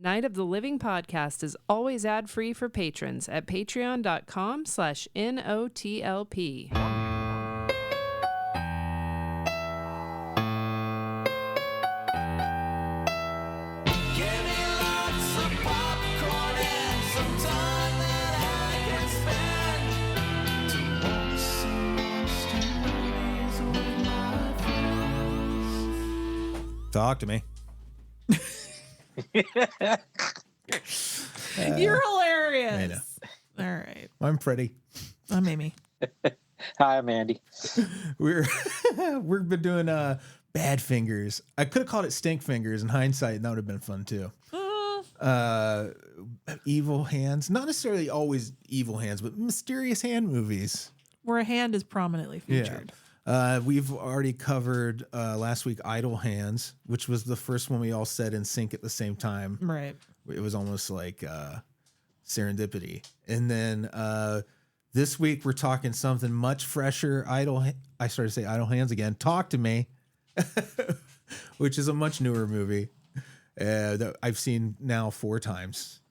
Night of the Living podcast is always ad-free for patrons at patreon.com/NOTLP. Talk to me. You're hilarious. I know. All right. I'm Freddy. I'm Amy. Hi, I'm Andy. We've been doing Badfingers. I could have called it Stinkfingers in hindsight, and that would have been fun too. Evil hands, not necessarily always evil hands, but mysterious hand movies where a hand is prominently featured. Yeah. We've already covered last week Idle Hands, which was the first one we all said in sync at the same time. Right. It was almost like serendipity. And then this week we're talking something much fresher. I started to say Idle Hands again. Talk to Me, which is a much newer movie that I've seen now 4 times.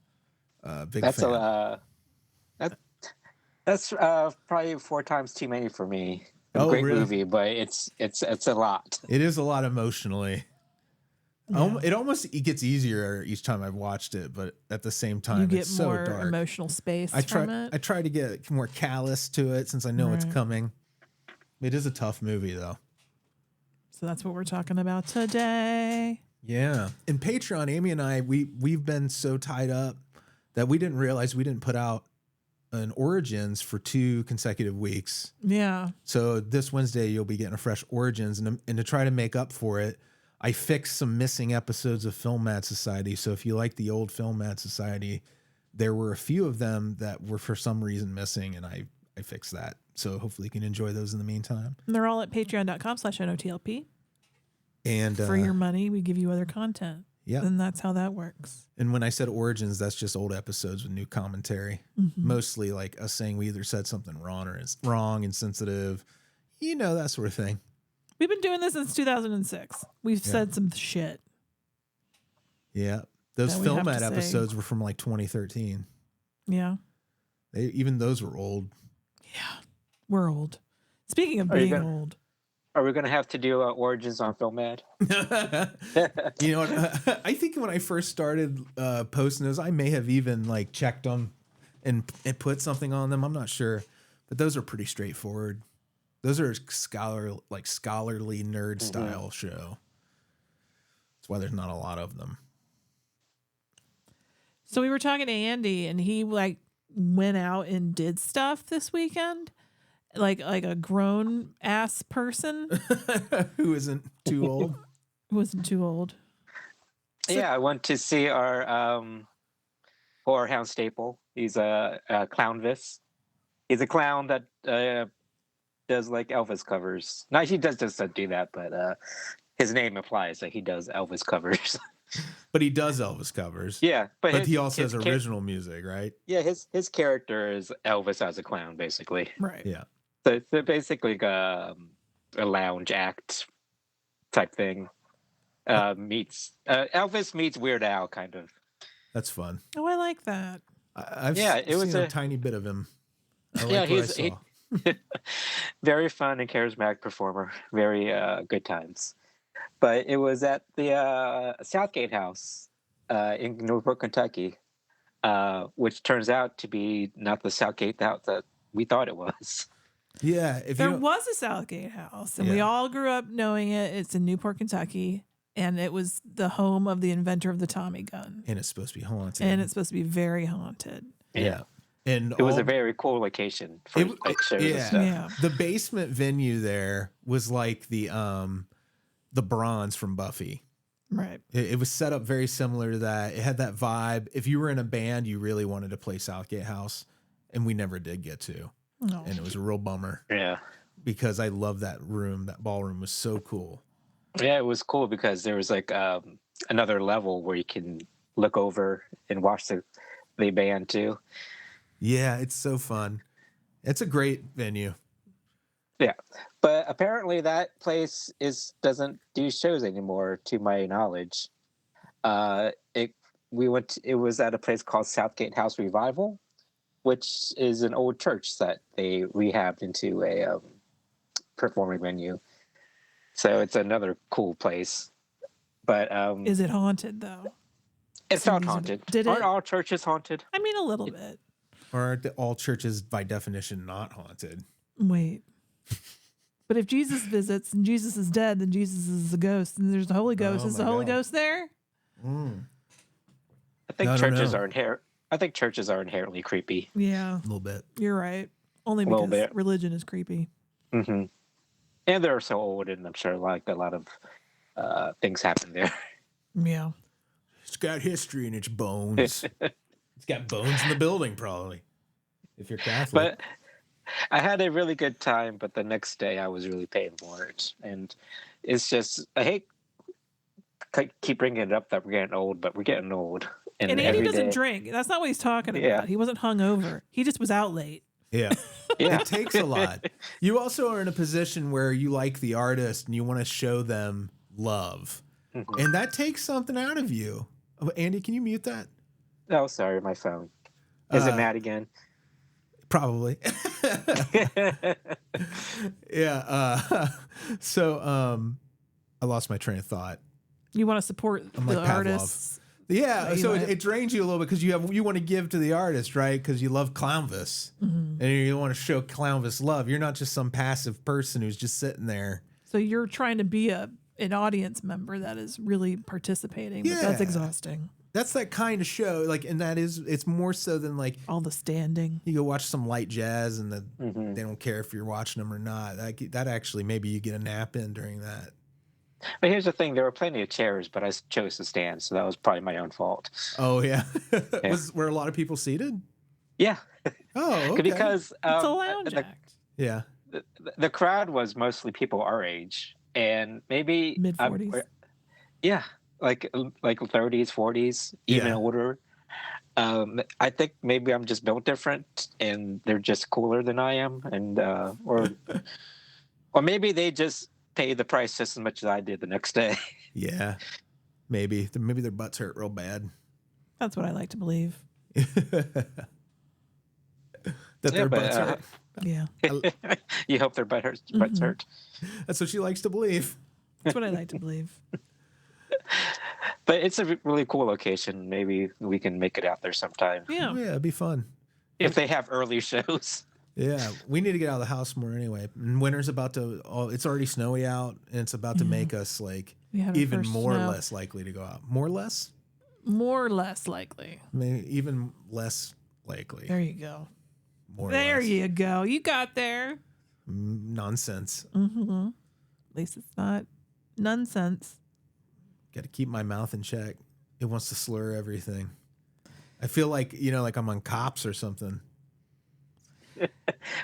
Big fan. That's probably 4 times too many for me. Great really? Movie, but it's a lot. It is a lot emotionally. Yeah. It gets easier each time I've watched it, but at the same time, you get it's so more dark. Emotional space. I try to get more callous to it since I know it's coming. It is a tough movie, though. So that's what we're talking about today. Yeah, in Patreon, Amy and I we've been so tied up that we didn't realize we didn't put out an Origins for 2 consecutive weeks. Yeah. So this Wednesday you'll be getting a fresh Origins, and to try to make up for it, I fixed some missing episodes of Film Mad Society. So if you like the old Film Mad Society, there were a few of them that were for some reason missing, and I fixed that. So hopefully you can enjoy those in the meantime. And they're all at patreon.com/NOTLP. And for your money, we give you other content. Yeah. And that's how that works. And when I said Origins, that's just old episodes with new commentary. Mm-hmm. Mostly like us saying we either said something wrong or it's wrong, insensitive, that sort of thing. We've been doing this since 2006. We've said some shit. Yeah. Those Film Mad episodes were from like 2013. Yeah. Even those were old. Yeah. We're old. Speaking of being old. Are we going to have to do Origins on Film Mad? You know what? I think when I first started posting those, I may have even like checked them and put something on them. I'm not sure. But those are pretty straightforward. Those are scholarly nerd style show. That's why there's not a lot of them. So we were talking to Andy, and he went out and did stuff this weekend, like a grown ass person who isn't too old. Who wasn't too old. Yeah, I went to see our horror hound staple. He's a clownvis. He's a clown that does like Elvis covers. No, he doesn't do that, but his name implies that he does Elvis covers. But he does Elvis covers. Yeah, but he also has original music, right? Yeah, his character is Elvis as a clown, basically. Right. Yeah. So it's basically a lounge act type thing. Meets Elvis meets Weird Al, kind of. That's fun. Oh, I like that. I've seen a tiny bit of him. He's very fun and charismatic performer. Very good times. But it was at the Southgate House in Newport, Kentucky, which turns out to be not the Southgate House that we thought it was. Yeah. There was a Southgate House, and we all grew up knowing it. It's in Newport, Kentucky, and it was the home of the inventor of the Tommy gun. And it's supposed to be haunted. And it's supposed to be very haunted. Yeah. And it was a very cool location for shows and stuff. Yeah. The basement venue there was like the Bronze from Buffy. Right. It was set up very similar to that. It had that vibe. If you were in a band, you really wanted to play Southgate House, and we never did get to. No. And it was a real bummer. Yeah. Because I love that room. That ballroom was so cool. Yeah, it was cool because there was like another level where you can look over and watch the band too. Yeah, it's so fun. It's a great venue. Yeah, but apparently that place doesn't do shows anymore, to my knowledge. it was at a place called Southgate House Revival, which is an old church that they rehabbed into a performing venue. So it's another cool place. But Is it haunted though? it's not haunted. Aren't all churches haunted? I mean, a little bit. Or aren't all churches by definition not haunted? Wait. But if Jesus visits and Jesus is dead, then Jesus is a ghost, and there's the Holy Ghost. Is the Holy Ghost there? Mm. I think churches are inherently creepy. Yeah, A little bit. you're right. Only because religion is creepy. Mm-hmm. And they're so old, and I'm sure like a lot of things happen there. Yeah. It's got history in its bones. It's got bones in the building, probably. If you're Catholic. But I had a really good time, but the next day I was really paying for it. And it's just, I hate keep bringing it up that we're getting old, but we're getting old. And Andy doesn't drink. That's not what he's talking about. Yeah. He wasn't hungover. He just was out late. Yeah. Yeah. It takes a lot. You also are in a position where you like the artist and you want to show them love. Mm-hmm. And that takes something out of you. Oh, Andy, can you mute that? Oh, sorry, my phone. Is it mad again? Probably. Yeah. So I lost my train of thought. You want to support the artists. Yeah, so it drains you a little bit because you want to give to the artist, right? Because you love Clownvis, and you want to show Clownvis love. You're not just some passive person who's just sitting there. So you're trying to be an audience member that is really participating. But that's exhausting. That's that kind of show, like, and it's more so than like all the standing. You go watch some light jazz, and they don't care if you're watching them or not. That actually, maybe you get a nap in during that. But here's the thing: there were plenty of chairs, but I chose to stand, so that was probably my own fault. Oh yeah, were a lot of people seated? Yeah. Oh, okay. Because it's a lounge act. Yeah. The crowd was mostly people our age, and maybe mid-40s. Yeah, like 30s, 40s, even older. I think maybe I'm just built different, and they're just cooler than I am, and or maybe they just pay the price just as much as I did the next day. Yeah, maybe their butts hurt real bad. That's what I like to believe. Their butts hurt. Yeah. You hope their butts hurt. That's what she likes to believe. That's what I like to believe. But it's a really cool location. Maybe we can make it out there sometime. Yeah. Yeah, it'd be fun. If they have early shows. Yeah, we need to get out of the house more anyway. And winter's about to, it's already snowy out, and it's about to make us like even more or less likely to go out. More or less? More or less likely. Maybe even less likely. There you go. More there you go. You got there. Nonsense. Mm-hmm. At least it's not nonsense. Got to keep my mouth in check. It wants to slur everything. I feel like, like I'm on Cops or something.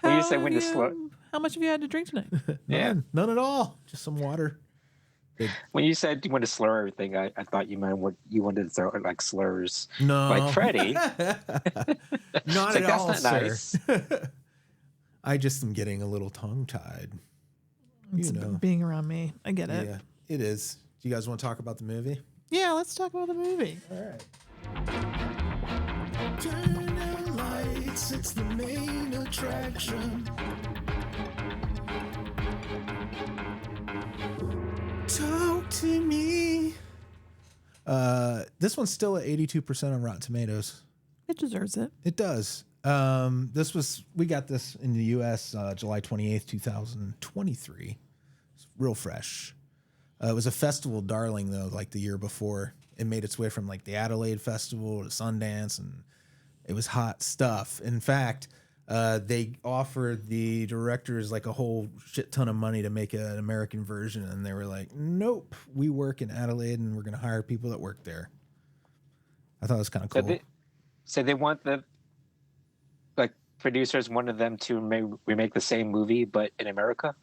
When you say when to slur. How much have you had to drink tonight? None at all. Just some water. When you said you want to slur everything, I thought you meant you wanted to throw like slurs. No. Like Freddy. Not at all, sir. Nice. I just am getting a little tongue-tied. It's being around me. I get it. Yeah, it is. Do you guys want to talk about the movie? Yeah, let's talk about the movie. All right. Turn out lights, it's the main attraction. Talk to me. This one's still at 82% on Rotten Tomatoes. It deserves it. It does. We got this in the US July 28th, 2023. It's real fresh. It was a festival darling though, like the year before. It made its way from like the Adelaide Festival to Sundance, and it was hot stuff. In fact, they offered the directors like a whole shit ton of money to make an American version, and they were like, nope, we work in Adelaide and we're going to hire people that work there. I thought it was kind of cool. So they want producers wanted them to remake the same movie, but in America?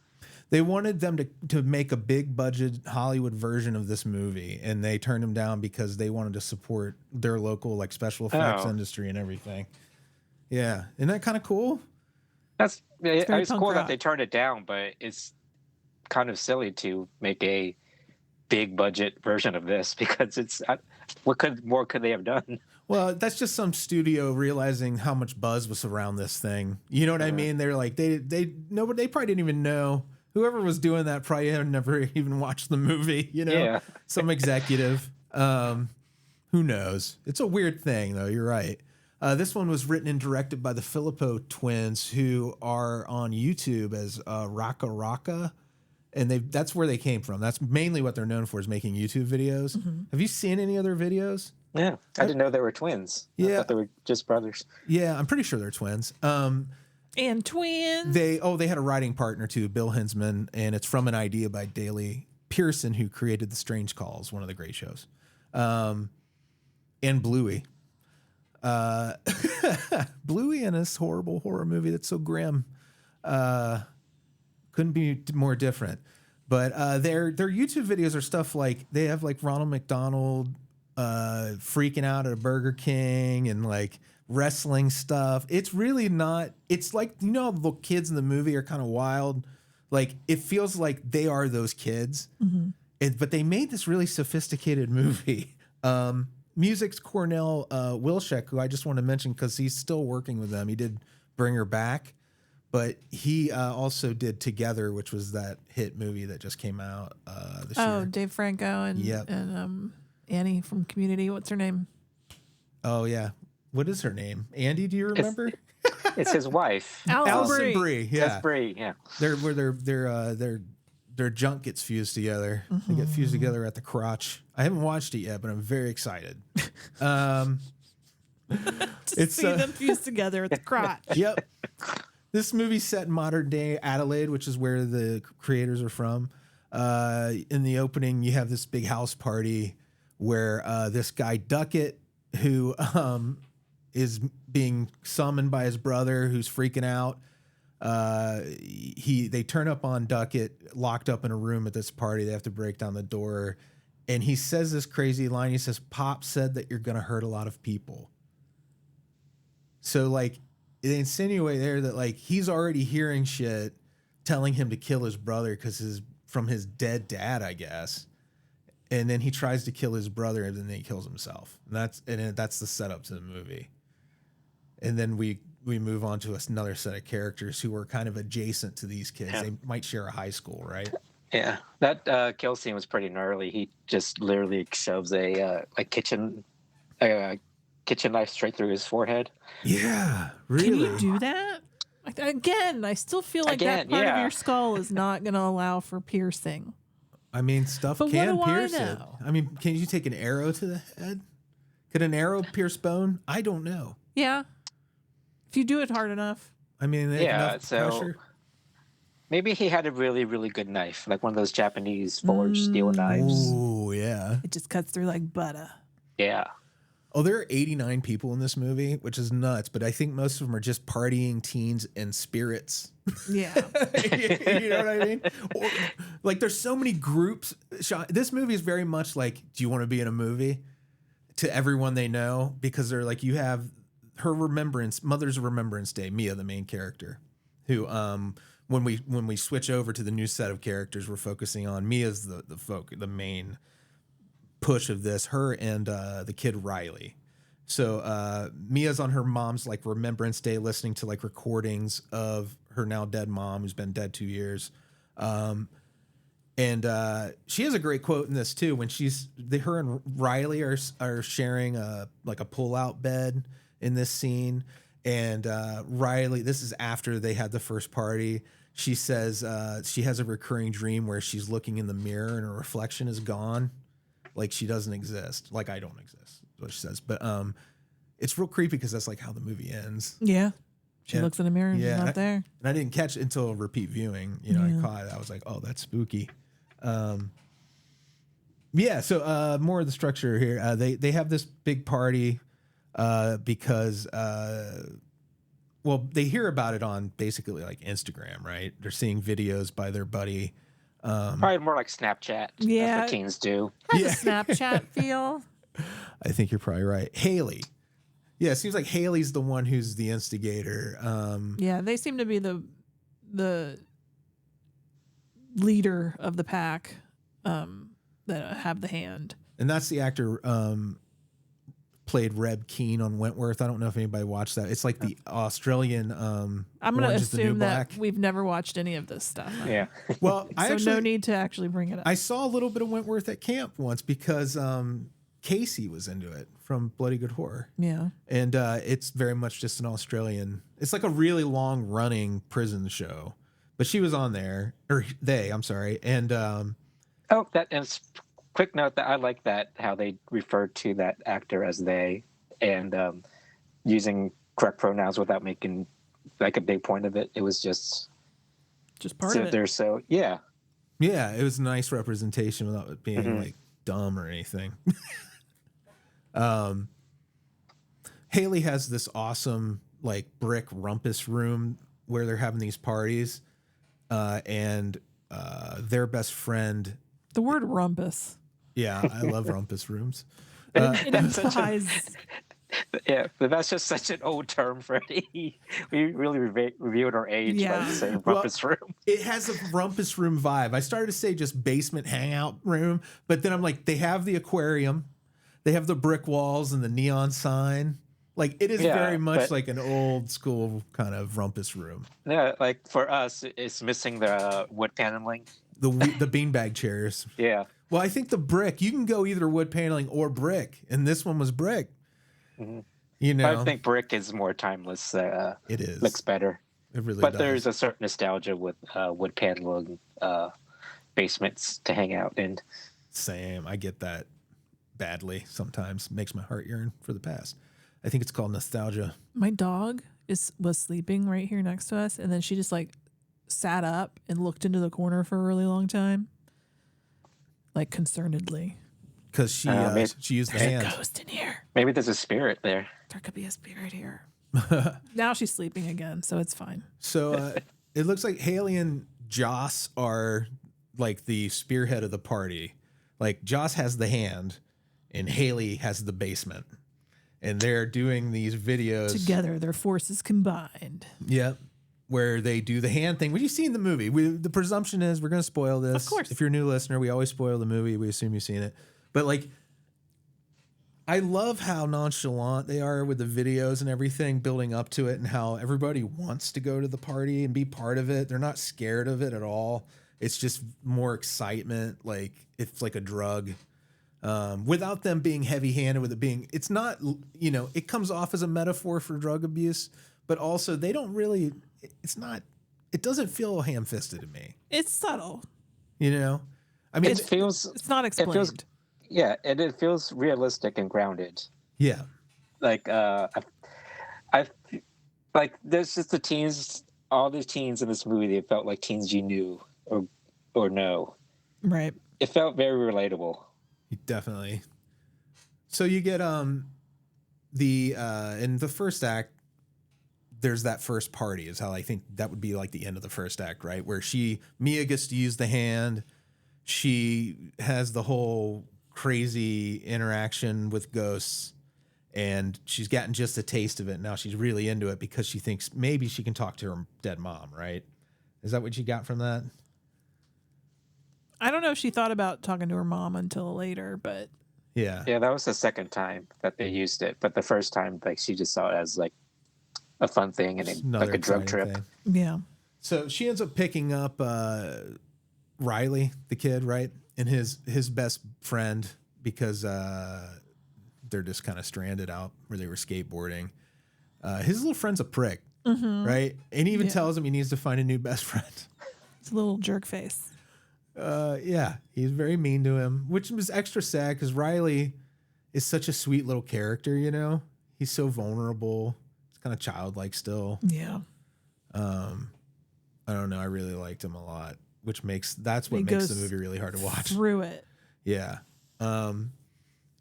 They wanted them to make a big budget Hollywood version of this movie, and they turned them down because they wanted to support their local like special effects industry and everything. Yeah, isn't that kind of cool? It's cool that they turned it down, but it's kind of silly to make a big budget version of this because it's what more could they have done? Well, that's just some studio realizing how much buzz was around this thing. You know what I mean? They're like they probably didn't even know. Whoever was doing that probably had never even watched the movie. You know, Yeah. Some executive. Who knows? It's a weird thing, though. You're right. This one was written and directed by the Filippo twins, who are on YouTube as Raka Raka, and that's where they came from. That's mainly what they're known for, is making YouTube videos. Mm-hmm. Have you seen any other videos? Yeah, I didn't know they were twins. I thought they were just brothers. Yeah, I'm pretty sure they're twins. And twins. They had a writing partner too, Bill Hinsman, and it's from an idea by Daley Pearson, who created The Strange Calls, one of the great shows, and Bluey. Bluey in this horrible horror movie that's so grim. Couldn't be more different. But their YouTube videos are stuff like, they have like Ronald McDonald freaking out at a Burger King and like wrestling stuff. It's really not, it's like, you know, the kids in the movie are kind of wild. Like, it feels like they are those kids. Mm-hmm. But they made this really sophisticated movie. Music's Cornell Wilczek, who I just want to mention because he's still working with them. He did Bring Her Back, but he also did Together, which was that hit movie that just came out this year. Oh, Dave Franco and Annie from Community. What's her name? Oh, yeah. What is her name? Andy, do you remember? It's his wife. Allison Brie. Yeah. Brie, yeah. Their junk gets fused together. Mm-hmm. They get fused together at the crotch. I haven't watched it yet, but I'm very excited. To see them fused together at the crotch. Yep. This movie's set in modern day Adelaide, which is where the creators are from. In the opening, you have this big house party where this guy Duckett, who is being summoned by his brother, who's freaking out. They turn up on Duckett locked up in a room at this party. They have to break down the door, and he says this crazy line. He says, "Pop said that you're going to hurt a lot of people." So like, they insinuate there that like he's already hearing shit telling him to kill his brother because from his dead dad, I guess. And then he tries to kill his brother, and then he kills himself. And that's the setup to the movie. And then we move on to another set of characters who are kind of adjacent to these kids. Yeah. They might share a high school, right? Yeah, that kill scene was pretty gnarly. He just literally shoves a kitchen knife straight through his forehead. Yeah, really. Can you do that? Again, I still feel like that part of your skull is not going to allow for piercing. I mean, stuff but can what do pierce I it. know? I mean, can you take an arrow to the head? Could an arrow pierce bone? I don't know. Yeah. If you do it hard enough. I mean, enough pressure. Maybe he had a really, really good knife, like one of those Japanese forged steel knives. Oh, yeah. It just cuts through like butter. Yeah. Oh, there are 89 people in this movie, which is nuts, but I think most of them are just partying teens and spirits. Yeah. You know what I mean? Or, like, there's so many groups. This movie is very much like, do you want to be in a movie? To everyone they know, because they're like, you have her Mother's Remembrance Day, Mia, the main character, who, when we switch over to the new set of characters, we're focusing on Mia's the main push of this, her and the kid Riley. So Mia's on her mom's like Remembrance Day, listening to like recordings of her now dead mom, who's been dead 2 years. And she has a great quote in this too, when her and Riley are sharing a pull-out bed in this scene. And Riley, this is after they had the first party. She says she has a recurring dream where she's looking in the mirror and her reflection is gone. Like she doesn't exist. Like I don't exist, is what she says. But it's real creepy because that's like how the movie ends. Yeah. She looks in the mirror and she's not there. And I didn't catch it until repeat viewing. You know, I caught it. I was like, oh, that's spooky. So more of the structure here. They have this big party because they hear about it on basically like Instagram, right? They're seeing videos by their buddy. Probably more like Snapchat. Yeah. That's what teens do. Has a Snapchat feel. I think you're probably right. Haley. Yeah, it seems like Haley's the one who's the instigator. Yeah, they seem to be the leader of the pack. The that have the hand. And that's the actor played Reb Keane on Wentworth. I don't know if anybody watched that. It's like the Australian I'm going to Orange is the New assume that Black. we've never watched any of this stuff. Yeah. Well, No need to actually bring it up. I saw a little bit of Wentworth at camp once because Casey was into it from Bloody Good Horror. Yeah. And it's very much just an Australian. It's like a really long running prison show. But she was on there, or they, I'm sorry. And quick note that I like that how they referred to that actor as they, and using correct pronouns without making like a big point of it. It was just part of it. They're so yeah. Yeah, it was a nice representation without it being like dumb or anything. Haley has this awesome like brick rumpus room where they're having these parties, and their best friend. The word rumpus. Yeah, I love rumpus rooms. It implies. Yeah, but that's just such an old term, Freddy. We really revealed our age by saying rumpus room. It has a rumpus room vibe. I started to say just basement hangout room, but then I'm like, they have the aquarium, they have the brick walls and the neon sign. Like it is very much like an old school kind of rumpus room. Yeah, like for us, it's missing the wood paneling. The beanbag chairs. Yeah. Well, I think the brick, you can go either wood paneling or brick, and this one was brick. Mm-hmm. You know, I think brick is more timeless. It is. Looks better. It really but does. There's a certain nostalgia with wood paneling basements to hang out in. Same. I get that badly sometimes. Makes my heart yearn for the past. I think it's called nostalgia. My dog was sleeping right here next to us, and then she just like sat up and looked into the corner for a really long time, like concernedly. Because she used the hand. There's a ghost in here. Maybe there's a spirit there. There could be a spirit here. Now she's sleeping again, so it's fine. So it looks like Haley and Joss are like the spearhead of the party. Like Joss has the hand and Haley has the basement. And they're doing these videos. Together, their forces combined. Yep. Where they do the hand thing. What you see in the movie? The presumption is we're going to spoil this. Of course. If you're a new listener, we always spoil the movie. We assume you've seen it. But like, I love how nonchalant they are with the videos and everything building up to it and how everybody wants to go to the party and be part of it. They're not scared of it at all. It's just more excitement. Like it's like a drug. Without them being heavy handed with it being, it's not, you know, it comes off as a metaphor for drug abuse, but also they don't really, it doesn't feel ham fisted to me. It's subtle. You know, I mean, it's not explained. It feels realistic and grounded. Yeah. Like, I like there's just the teens, all the teens in this movie, they felt like teens you knew or know. Right. It felt very relatable. Definitely. So you get in the first act, there's that first party is how I think that would be like the end of the first act, right? Where Mia gets to use the hand. She has the whole crazy interaction with ghosts and she's gotten just a taste of it. Now she's really into it because she thinks maybe she can talk to her dead mom, right? Is that what you got from that? I don't know if she thought about talking to her mom until later, but yeah, that was the second time that they used it. But the first time, like she just saw it as like a fun thing and like a drug trip. Thing. Yeah. So she ends up picking up Riley, the kid, right, and his best friend because they're just kind of stranded out where they were skateboarding. His little friend's a prick, right? And he even tells him he needs to find a new best friend. It's a little jerk face. Yeah, he's very mean to him, which was extra sad because Riley is such a sweet little character, you know? He's so vulnerable. He's kind of childlike still. Yeah. I don't know. I really liked him a lot, that's what makes the movie really hard to watch. Through it. Yeah. And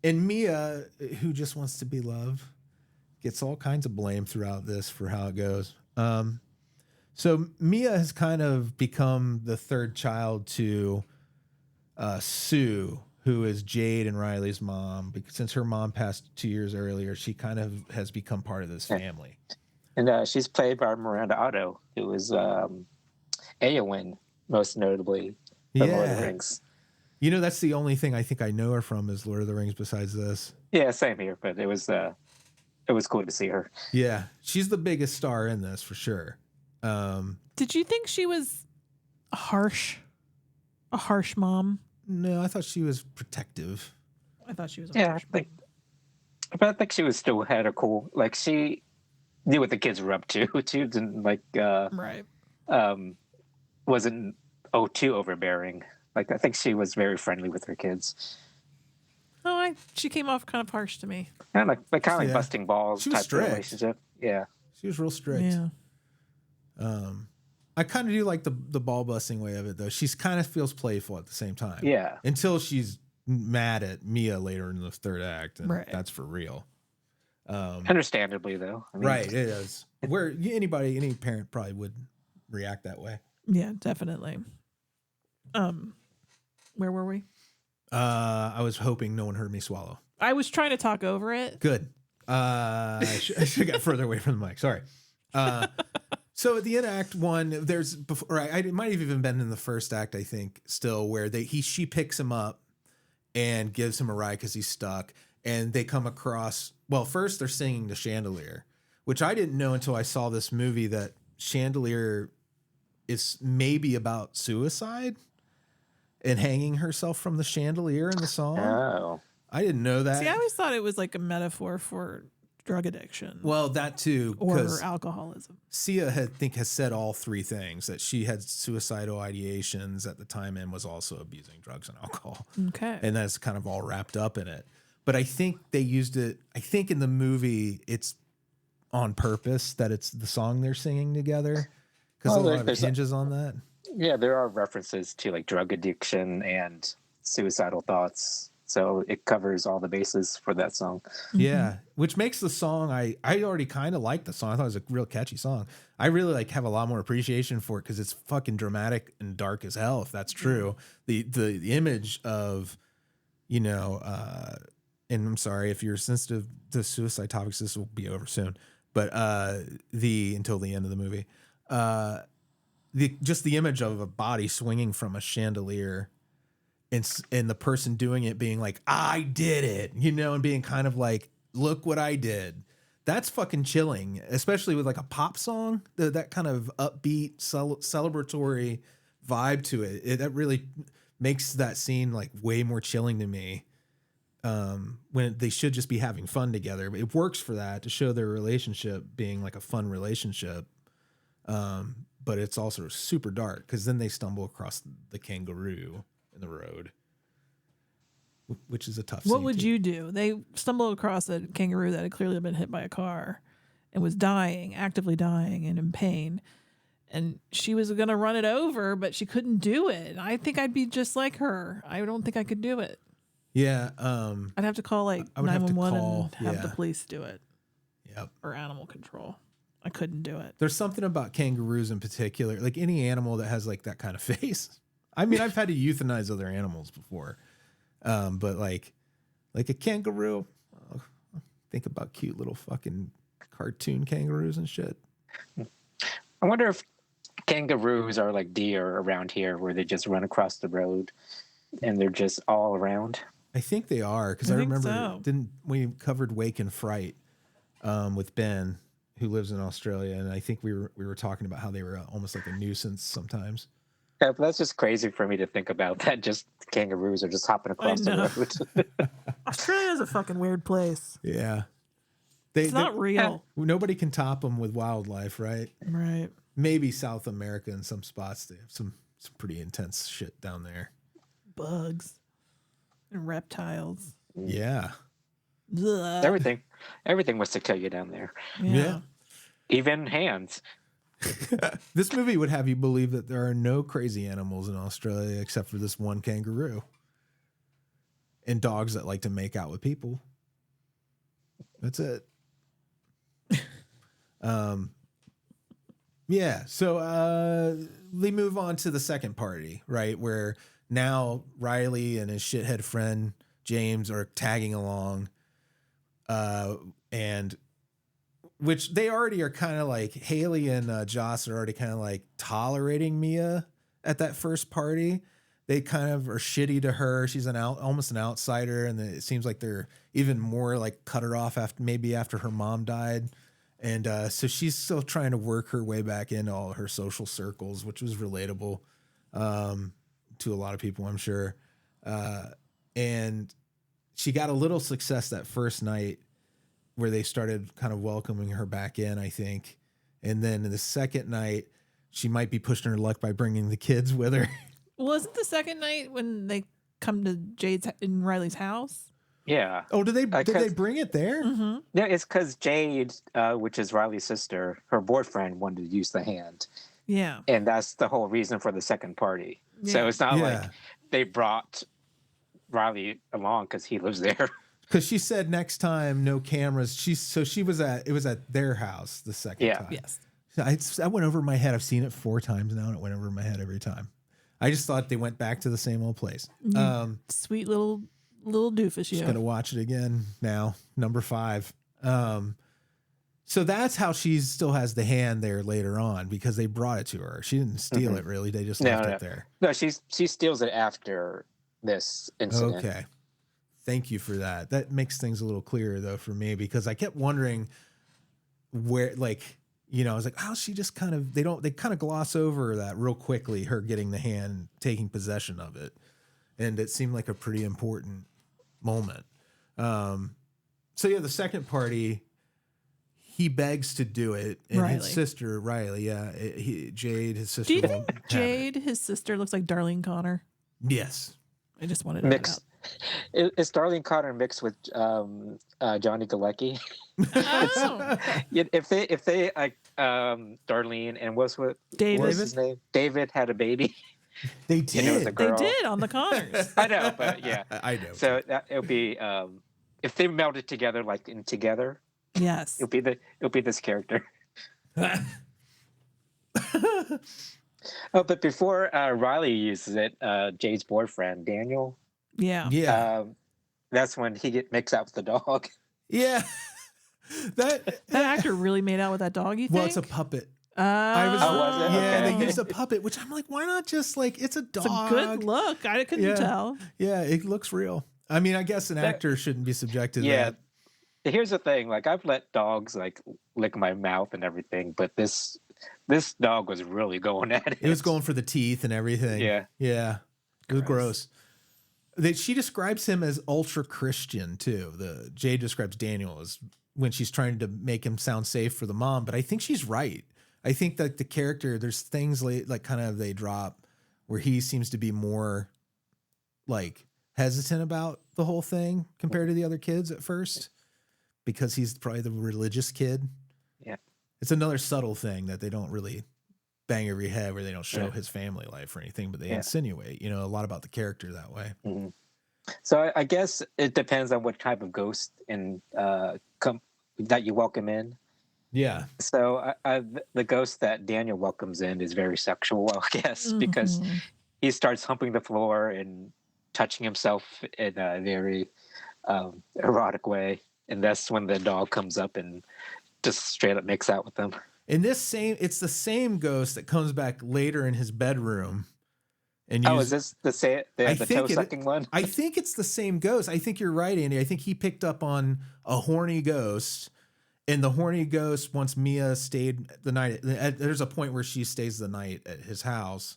Mia, who just wants to be loved, gets all kinds of blame throughout this for how it goes. So Mia has kind of become the third child to Sue, who is Jade and Riley's mom. Because since her mom passed 2 years earlier, she kind of has become part of this family. And she's played by Miranda Otto, who was Eowyn, most notably, from Lord of the Rings. You know, that's the only thing I think I know her from is Lord of the Rings besides this. Yeah, same here. But it was cool to see her. Yeah, she's the biggest star in this for sure. Did you think she was a harsh mom? No, I thought she was protective. I thought she was. Yeah, but I think she was still had a cool. Like she knew what the kids were up to. She didn't Right. Wasn't too overbearing. Like I think she was very friendly with her kids. Oh, she came off kind of harsh to me. Kind of like busting balls She was type of strict. relationship. Yeah. She was real strict. Yeah. I kind of do like the ball busting way of it though. She's kind of feels playful at the same time. Yeah. Until she's mad at Mia later in the third act, and Right. that's for real. Understandably, though. I mean, Right, it is. Where any parent probably would react that way. Yeah, definitely. Where were we? I was hoping no one heard me swallow. I was trying to talk over it. Good. I should have got further away from the mic. Sorry. So at the end of Act 1, there's it might have even been in the first act, I think, still where she picks him up and gives him a ride because he's stuck, and they come across. Well, first they're singing to Chandelier, which I didn't know until I saw this movie that Chandelier is maybe about suicide and hanging herself from the chandelier in the song. Oh. I didn't know that. See, I always thought it was like a metaphor for drug addiction. Well, that too, or alcoholism. Sia has said all three things, that she had suicidal ideations at the time and was also abusing drugs and alcohol. Okay. And that's kind of all wrapped up in it. But I think they used it, I think in the movie it's on purpose that it's the song they're singing together, because a lot of it hinges on that. Yeah, there are references to like drug addiction and suicidal thoughts. So it covers all the bases for that song. Yeah, which makes the song, I already kind of like the song. I thought it was a real catchy song. I really have a lot more appreciation for it because it's fucking dramatic and dark as hell, if that's true. The image of, and I'm sorry if you're sensitive to suicide topics, this will be over soon. But until the end of the movie, just the image of a body swinging from a chandelier, and the person doing it being like, I did it, and being kind of like, look what I did. That's fucking chilling, especially with like a pop song, that kind of upbeat, celebratory vibe to it. That really makes that scene like way more chilling to me. When they should just be having fun together. It works for that, to show their relationship being like a fun relationship. But it's also super dark because then they stumble across the kangaroo in the road, which is a tough scene. What would you do? They stumbled across a kangaroo that had clearly been hit by a car and was dying, actively dying and in pain. And she was going to run it over, but she couldn't do it. I think I'd be just like her. I don't think I could do it. Yeah. I'd have to call like 911 and have the police do it. Yep. Or animal control. I couldn't do it. There's something about kangaroos in particular, like any animal that has like that kind of face. I mean, I've had to euthanize other animals before. But like a kangaroo, think about cute little fucking cartoon kangaroos and shit. I wonder if kangaroos are like deer around here, where they just run across the road and they're just all around. I think they are, because I remember so. Didn't we covered Wake and Fright with Ben, who lives in Australia, and I think we were talking about how they were almost like a nuisance sometimes. Yeah, but that's just crazy for me to think about, that just kangaroos are just hopping across the road. Australia's a fucking weird place. Yeah. It's not real. Nobody can top them with wildlife, right? Right. Maybe South America in some spots, they have some pretty intense shit down there. Bugs and reptiles. Yeah. Ugh. Everything wants to kill you down there. Yeah. Even hands. This movie would have you believe that there are no crazy animals in Australia except for this one kangaroo. And dogs that like to make out with people. That's it. Yeah. So they move on to the second party, right? Where now Riley and his shithead friend James are tagging along. And which they already are kind of like, Haley and Joss are already kind of like tolerating Mia at that first party. they kind of are shitty to her. She's almost an outsider, and it seems like they're even more like cut her off after her mom died. And so she's still trying to work her way back into all her social circles, which was relatable to a lot of people, I'm sure. And she got a little success that first night where they started kind of welcoming her back in, I think. And then the second night, she might be pushing her luck by bringing the kids with her. Wasn't the second night when they come to Jade's in Riley's house? Yeah. Oh, did they bring it there? Mm-hmm. Yeah, it's because Jade, which is Riley's sister, her boyfriend wanted to use the hand. Yeah. And that's the whole reason for the second party. Yeah. So it's not like they brought Riley along because he lives there. Because she said next time, no cameras. It was at their house the second time. Yes. I went over my head. I've seen it 4 times now, and it went over my head every time. I just thought they went back to the same old place. Sweet little doofus. Just gotta watch it again now. Number 5. So that's how she still has the hand there later on, because they brought it to her. She didn't steal it really. They just left it there. No, she steals it after this incident. Okay. Thank you for that. That makes things a little clearer though for me, because I kept wondering where, like, I was like, oh, she just kind of, they kind of gloss over that real quickly, her getting the hand, taking possession of it. And it seemed like a pretty important moment. So yeah, the second party, he begs to do it. And his sister, Riley, Jade, his sister. Do you think Jade, his sister, looks like Darlene Connor? Yes. I just wanted to mix. Is Darlene Connor mixed with Johnny Galecki? Oh. if they like Darlene and what's his name? David had a baby. They did. It was a girl. They did on the Connors. I know, but yeah, I know. So it'll be if they melded together like in Together. Yes, it'll be this character. Oh, but before Riley uses it, Jade's boyfriend Daniel. Yeah. That's when he mixed out with the dog. Yeah. That actor really made out with that dog, you think? Well, it's a puppet. Was it? Yeah, Okay. they used a puppet, which I'm like, why not just like, it's a dog. It's a good look. I couldn't tell. Yeah, it looks real. I mean, I guess an actor shouldn't be subjected to that. Here's the thing. Like, I've let dogs like lick my mouth and everything, but this dog was really going at it. It was going for the teeth and everything. Yeah. Yeah. It was gross. She describes him as ultra Christian too. Jade describes Daniel as when she's trying to make him sound safe for the mom, but I think she's right. I think that the character, there's things like kind of they drop where he seems to be more like hesitant about the whole thing compared to the other kids at first, because he's probably the religious kid. Yeah. It's another subtle thing that they don't really bang over your head, where they don't show his family life or anything, but they insinuate, a lot about the character that way. Mm-hmm. So I guess it depends on what type of ghost that you welcome in. Yeah. So the ghost that Daniel welcomes in is very sexual, I guess, because he starts humping the floor and touching himself in a very erotic way. And that's when the dog comes up and just straight up makes out with them. In it's the same ghost that comes back later in his bedroom. And is this the toe sucking one? I think it's the same ghost. I think you're right, Andy. I think he picked up on a horny ghost. And the horny ghost, once Mia stayed the night, there's a point where she stays the night at his house.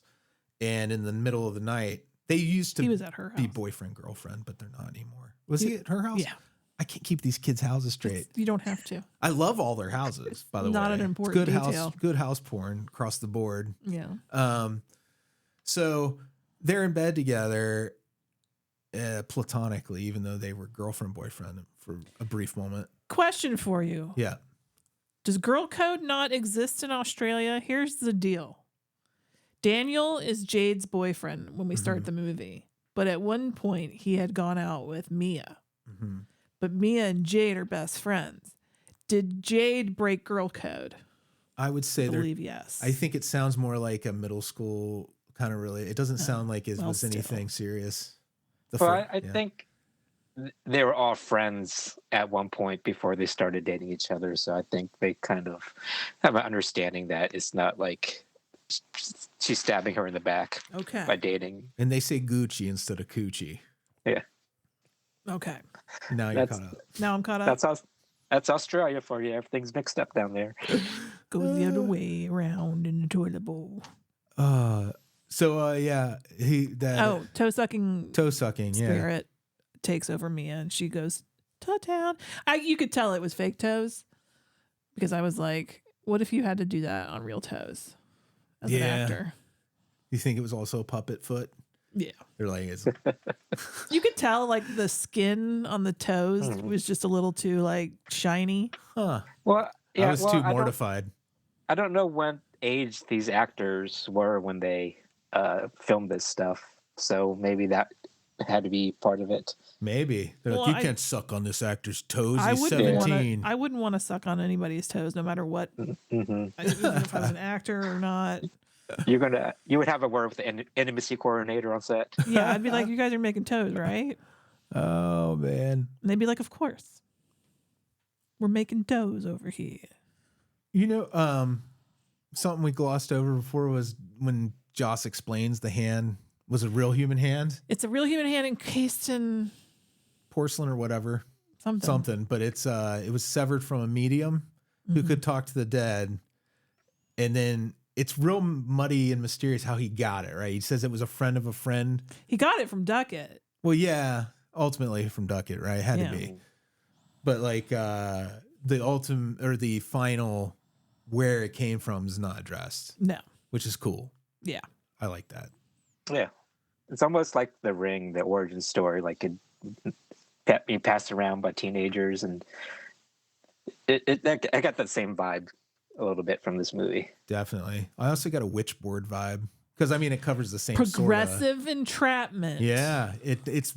And in the middle of the night, they used to he was at her house. Be boyfriend, girlfriend, but they're not anymore. Was he at her house? Yeah. I can't keep these kids' houses straight. You don't have to. I love all their houses, by the way. Not an important detail. Good house porn across the board. Yeah. So they're in bed together, platonically, even though they were girlfriend, boyfriend for a brief moment. Question for you. Yeah. Does girl code not exist in Australia? Here's the deal. Daniel is Jade's boyfriend when we start the movie, but at one point he had gone out with Mia. Mm-hmm. But Mia and Jade are best friends. Did Jade break girl code? I would say I believe yes. I think it sounds more like a middle school kind of really. It doesn't sound like it was anything serious. I think they were all friends at one point before they started dating each other. So I think they kind of have an understanding that it's not like she's stabbing her in the back Okay. by dating. And they say Gucci instead of Coochie. Yeah, Okay. Now you're Uh, caught up. Now I'm caught up. That's Australia for you. Everything's mixed up down there. Goes the other way around in the toilet bowl. Yeah, Toe sucking toe sucking, yeah. spirit takes over Mia and she goes to town. You could tell it was fake toes because I was like, what if you had to do that on real toes as an actor? You think it was also a puppet foot? Yeah. They're like, it's You could tell like the skin on the toes was just a little too like shiny. huh. Well, yeah, I was too mortified. I don't know what age these actors were when they filmed this stuff, so maybe that had to be part of it. Maybe. They're Well, like, you can't suck on this actor's toes. He's I 17. wouldn't want to suck on anybody's toes, no matter what. Mm-hmm. Even if I was an actor or not. You would have a word with the intimacy coordinator on set. Yeah, I'd be like, you guys are making toes, right? Oh, man. And they'd be like, of course. We're making toes over here. You know, something we glossed over before was when Joss explains the hand was a real human hand. It's a real human hand encased in Porcelain or whatever. something. But it was severed from a medium who could talk to the dead. And then it's real muddy and mysterious how he got it, right? He says it was a friend of a friend. He got it from Duckett. Well, yeah, ultimately from Duckett, right? It had to be. But like the ultimate or the final where it came from is not addressed. No. Which is cool. Yeah. I like that. Yeah, it's almost like The Ring, the origin story, like it being passed around by teenagers, and I got that same vibe a little bit from this movie. Definitely. I also got a witchboard vibe because I mean it covers the same progressive entrapment. Yeah, it's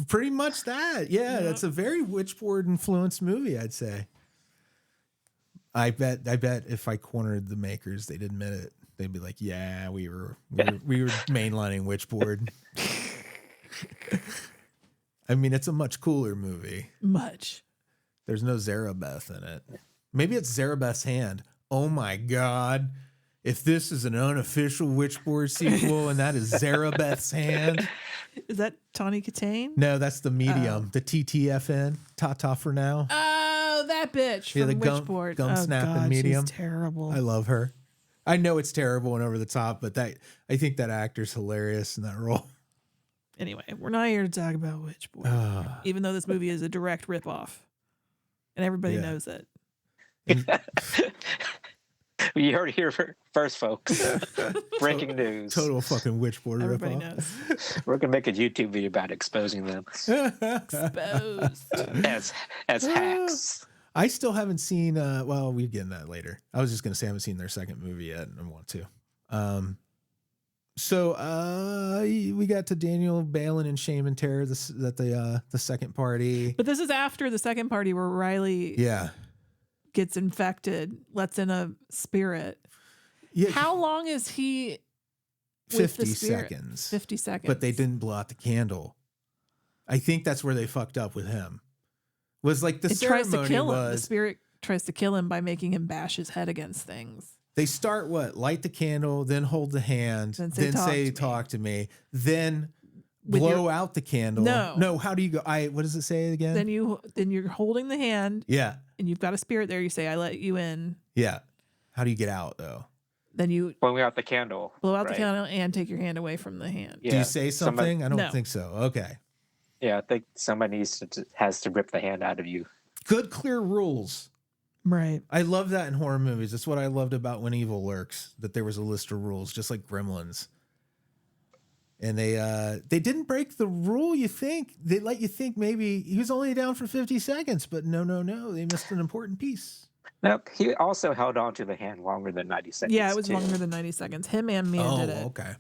pretty much that. Yeah, that's a very witchboard influenced movie, I'd say. I bet if I cornered the makers, they'd admit it. They'd be like, "Yeah, we were mainlining Witchboard." I mean, it's a much cooler movie. Much. There's no Zarabeth in it. Maybe it's Zarabeth's hand. Oh my God! If this is an unofficial Witchboard sequel and that is Zarabeth's hand, is that Tawny Katane? No, that's the medium, the TTFN. Ta for now. Oh, that bitch from the Witchboard. gum snapping medium. She's terrible. I love her. I know it's terrible and over the top, but I think that actor's hilarious in that role. Anyway, we're not here to talk about Witchboard, even though this movie is a direct ripoff, and everybody knows it. You heard it here first, folks. Breaking news. Total fucking Witchboard Everybody ripoff. knows. We're gonna make a YouTube video about exposing them Exposed. as hacks. I still haven't seen. Well, we get in that later. I was just gonna say I haven't seen their second movie yet, and I want to. So we got to Daniel, Balin, and Shaman Terror at the second party. But this is after the second party where Riley gets infected, lets in a spirit. Yeah. How long is he? 50 seconds. 50 seconds. But they didn't blow out the candle. I think that's where they fucked up with him. Was like the ceremony tries to kill him. was The spirit tries to kill him by making him bash his head against things. they start light the candle, then hold the hand, then say talk to me, then blow out the candle. No, how do you go? What does it say again? Then you're holding the hand. Yeah. And you've got a spirit there. You say, I let you in. Yeah. How do you get out though? Then you blow out the candle. Blow out the candle and take your hand away from the hand. Yeah. Do you say something? I don't think so. Okay. Yeah, I think somebody has to rip the hand out of you. Good, clear rules. Right. I love that in horror movies. That's what I loved about When Evil Lurks, that there was a list of rules, just like Gremlins. And they didn't break the rule, you think. They let you think maybe he was only down for 50 seconds, but no. They missed an important piece. Nope. He also held on to the hand longer than 90 seconds. Yeah, it was longer than 90 seconds. Him and Mia did it. Okay.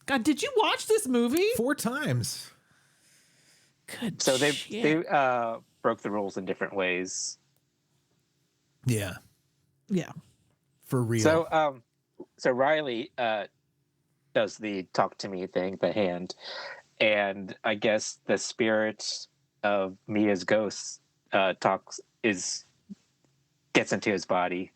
God, did you watch this movie? 4 times. Good So shit. they broke the rules in different ways. Yeah. Yeah. For real. So Riley does the talk to me thing, the hand, and I guess the spirit of Mia's ghost gets into his body,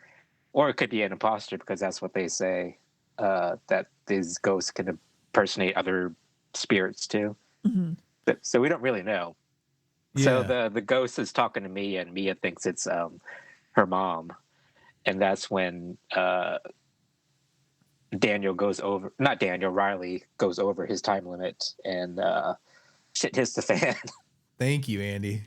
or it could be an imposter because that's what they say. that these ghosts can impersonate other spirits too. Mm-hmm. So we don't really know. Yeah. So the ghost is talking to Mia, and Mia thinks it's her mom, and that's when Riley goes over his time limit, and shit hits the fan. Thank you, Andy.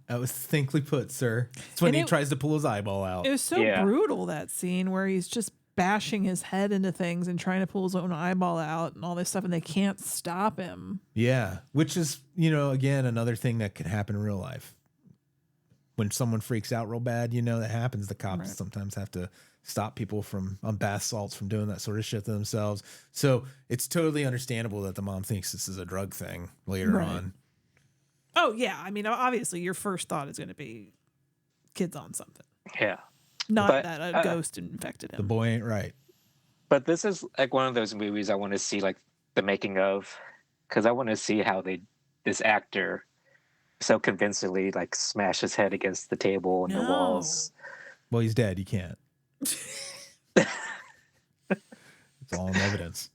That was thinkly put, sir. It's when he tries to pull his eyeball out. It was so brutal, that scene where he's just bashing his head into things and trying to pull his own eyeball out and all this stuff, and they can't stop him. Yeah, which is, again, another thing that could happen in real life. When someone freaks out real bad, that happens. The cops sometimes have to stop people on bath salts from doing that sort of shit to themselves. So it's totally understandable that the mom thinks this is a drug thing later on. Oh, yeah. I mean, obviously, your first thought is going to be kids on something. Yeah. Not that a ghost infected him. The boy ain't right. But this is like one of those movies I want to see, like, the making of, because I want to see how this actor so convincingly, like, smash his head against the table and the walls. Well, he's dead. You can't. It's all in evidence.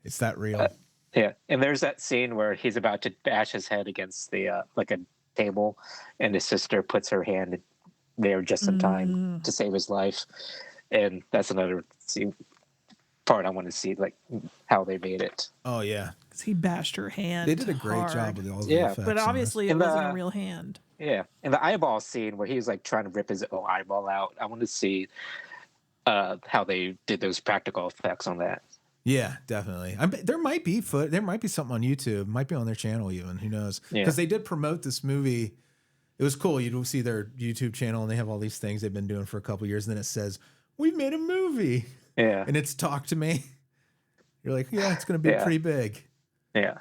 It's that real. Yeah, and there's that scene where he's about to bash his head against the like a table, and his sister puts her hand there just in time to save his life, and that's another part I want to see, like how they made it. Oh yeah, because he bashed her hand. They did a great job with all the effects. But obviously it wasn't a real hand. Yeah, and the eyeball scene where he's like trying to rip his own eyeball out. I want to see how they did those practical effects on that. Yeah, definitely. There might be something on YouTube. Might be on their channel even. Who knows? Because they did promote this movie. It was cool. You'd see their YouTube channel, and they have all these things they've been doing for a couple years. And then it says, "We've made a movie." Yeah, and it's Talk to Me. You're like, yeah, it's going to be pretty big. Yeah,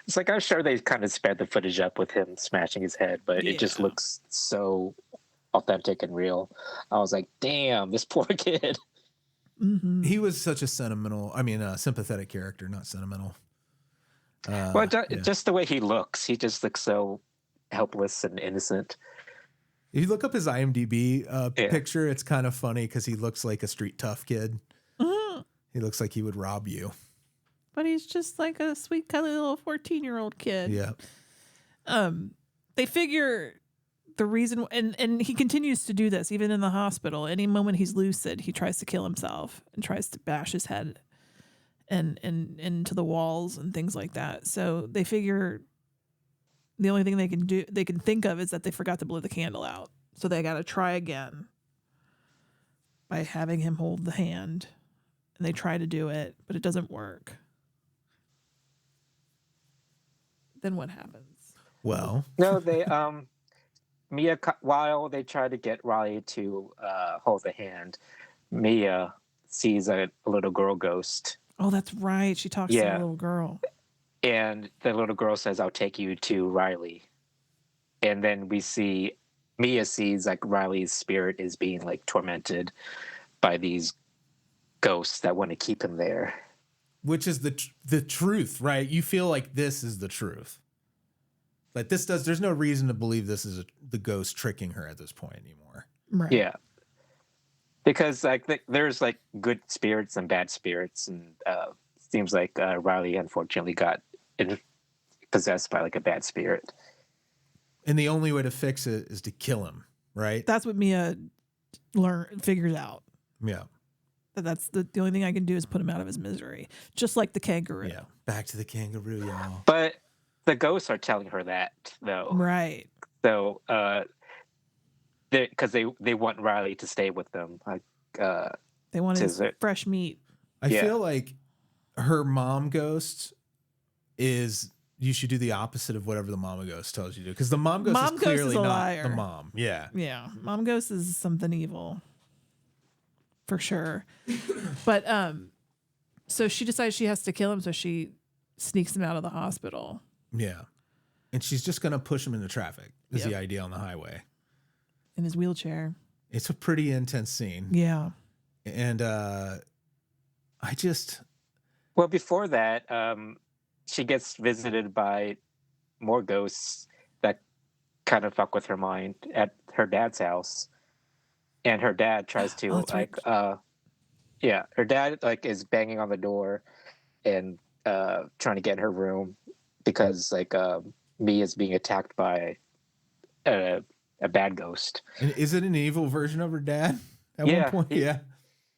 it's like I'm sure they kind of sped the footage up with him smashing his head, but it just looks so authentic and real. I was like, damn, this poor kid. Mm-hmm. He was such a sympathetic character, not sentimental. Just the way he looks so helpless and innocent. If you look up his IMDb picture, it's kind of funny because he looks like a street tough kid. Mm-hmm. He looks like he would rob you. But he's just like a sweet, cuddly little 14-year-old kid. Yeah. They figure the reason, and he continues to do this even in the hospital. Any moment he's lucid, he tries to kill himself and tries to bash his head and into the walls and things like that. So they figure the only thing they can think of is that they forgot to blow the candle out. So they got to try again by having him hold the hand. And they try to do it, but it doesn't work. Then what happens? Well, no, they Mia, while they try to get Riley to hold the hand, Mia sees a little girl ghost. Oh, that's right. She talks to the little girl. And the little girl says, "I'll take you to Riley." And then Mia sees like Riley's spirit is being like tormented by these ghosts that want to keep him there. Which is the truth, right? You feel like this is the truth. But there's no reason to believe this is the ghost tricking her at this point anymore. Right. Yeah. Because like there's like good spirits and bad spirits, and seems like Riley unfortunately got possessed by like a bad spirit. And the only way to fix it is to kill him, right? That's what Mia figures out. Yeah. That's the only thing I can do is put him out of his misery. Just like the kangaroo. Yeah. Back to the kangaroo, y'all. But the ghosts are telling her that, though. Right. So, because they want Riley to stay with them. Like, they want his fresh meat. I feel like her mom ghost is, you should do the opposite of whatever the mama ghost tells you to do. Because the mom ghost is clearly not liar. the mom. Yeah. Yeah. Mom ghost is something evil. For sure. But so she decides she has to kill him, so she sneaks him out of the hospital. Yeah. And she's just going to push him into traffic is the idea on the highway. In his wheelchair. It's a pretty intense scene. Yeah. And Well, before that, she gets visited by more ghosts that kind of fuck with her mind at her dad's house. And her dad tries to Yeah, her dad like is banging on the door and trying to get in her room because like me is being attacked by a bad ghost. And is it an evil version of her dad at one point? Yeah.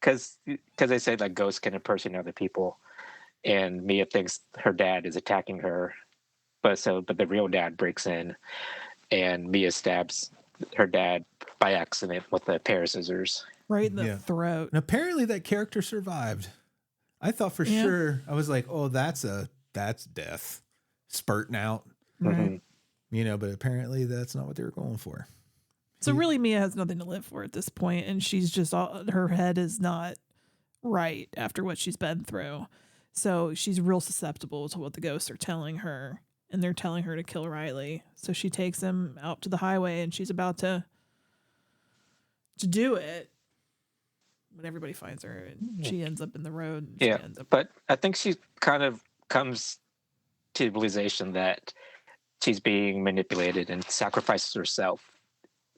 Because they say like ghosts can impersonate other people, and Mia thinks her dad is attacking her, but the real dad breaks in, and Mia stabs her dad by accident with a pair of scissors. Right in the throat. And apparently that character survived. I thought for sure, I was like, oh, that's death spurting out. Right. Mm-hmm. You know, but apparently that's not what they were going for. So really Mia has nothing to live for at this point, and she's just her head is not right after what she's been through. So she's real susceptible to what the ghosts are telling her, and they're telling her to kill Riley. So she takes him out to the highway, and she's about to do it. But everybody finds her, and she ends up in the road. But I think she kind of comes to the realization that she's being manipulated and sacrifices herself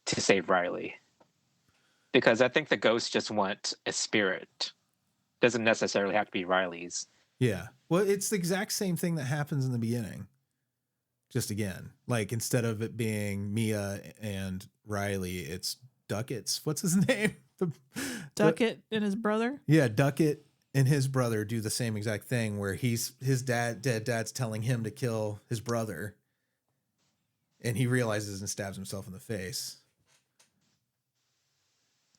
to save Riley. Because I think the ghosts just want a spirit. Doesn't necessarily have to be Riley's. Yeah. Well, it's the exact same thing that happens in the beginning. Just again, like instead of it being Mia and Riley, it's Duckett's. What's his name? Duckett and his brother? Yeah, Duckett and his brother do the same exact thing where his dead dad's telling him to kill his brother. And he realizes and stabs himself in the face.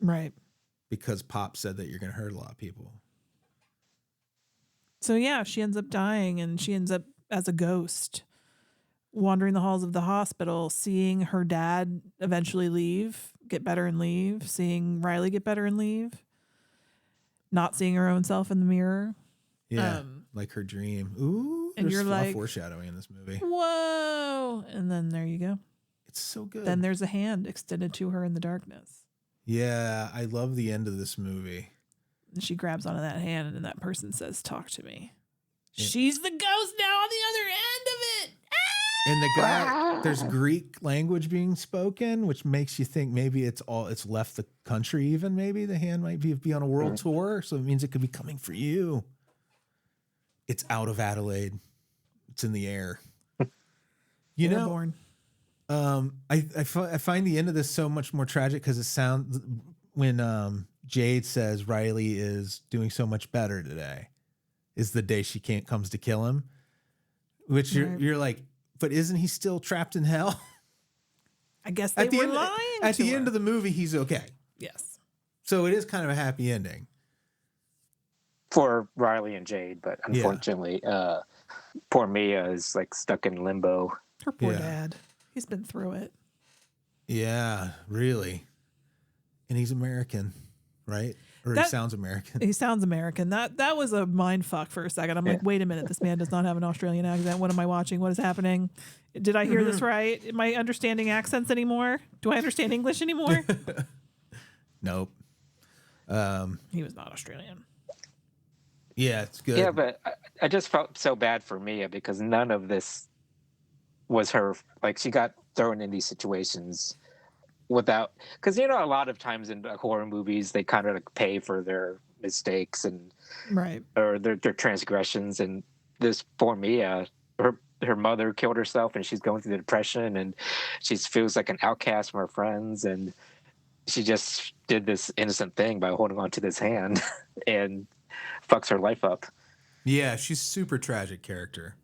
Right. Because Pop said that you're going to hurt a lot of people. So yeah, she ends up dying, and she ends up as a ghost, wandering the halls of the hospital, seeing her dad eventually get better and leave, seeing Riley get better and leave, not seeing her own self in the mirror. Yeah, like her dream. Ooh, and you're like, foreshadowing in this movie. Whoa! And then there you go. It's so good. Then there's a hand extended to her in the darkness. Yeah, I love the end of this movie. And she grabs onto that hand, and then that person says, "Talk to me." Yeah. She's the ghost now on the other end of it. And the guy, there's Greek language being spoken, which makes you think maybe it's left the country. Even maybe the hand might be on a world tour, so it means it could be coming for you. It's out of Adelaide. It's in the air. You know, I find the end of this so much more tragic because it sounds when Jade says Riley is doing so much better today is the day she comes to kill him, which you're like, but isn't he still trapped in hell? I guess they were lying. At the end of the movie, he's okay. Yes. So it is kind of a happy ending for Riley and Jade, but unfortunately, poor Mia is like stuck in limbo. Her poor dad. He's been through it. Yeah, really. And he's American, right? Or he sounds American. He sounds American. That was a mind fuck for a second. I'm like, wait a minute, this man does not have an Australian accent. What am I watching? What is happening? Did I hear this right? Am I understanding accents anymore? Do I understand English anymore? Nope. He was not Australian. Yeah, it's good. Yeah, but I just felt so bad for Mia because none of this was her. Like, she got thrown in these situations without, because a lot of times in horror movies they kind of like pay for their mistakes and or their transgressions, and this poor Mia, her mother killed herself and she's going through the depression and she feels like an outcast from her friends, and she just did this innocent thing by holding on to this hand and fucks her life up. Yeah, she's super tragic character.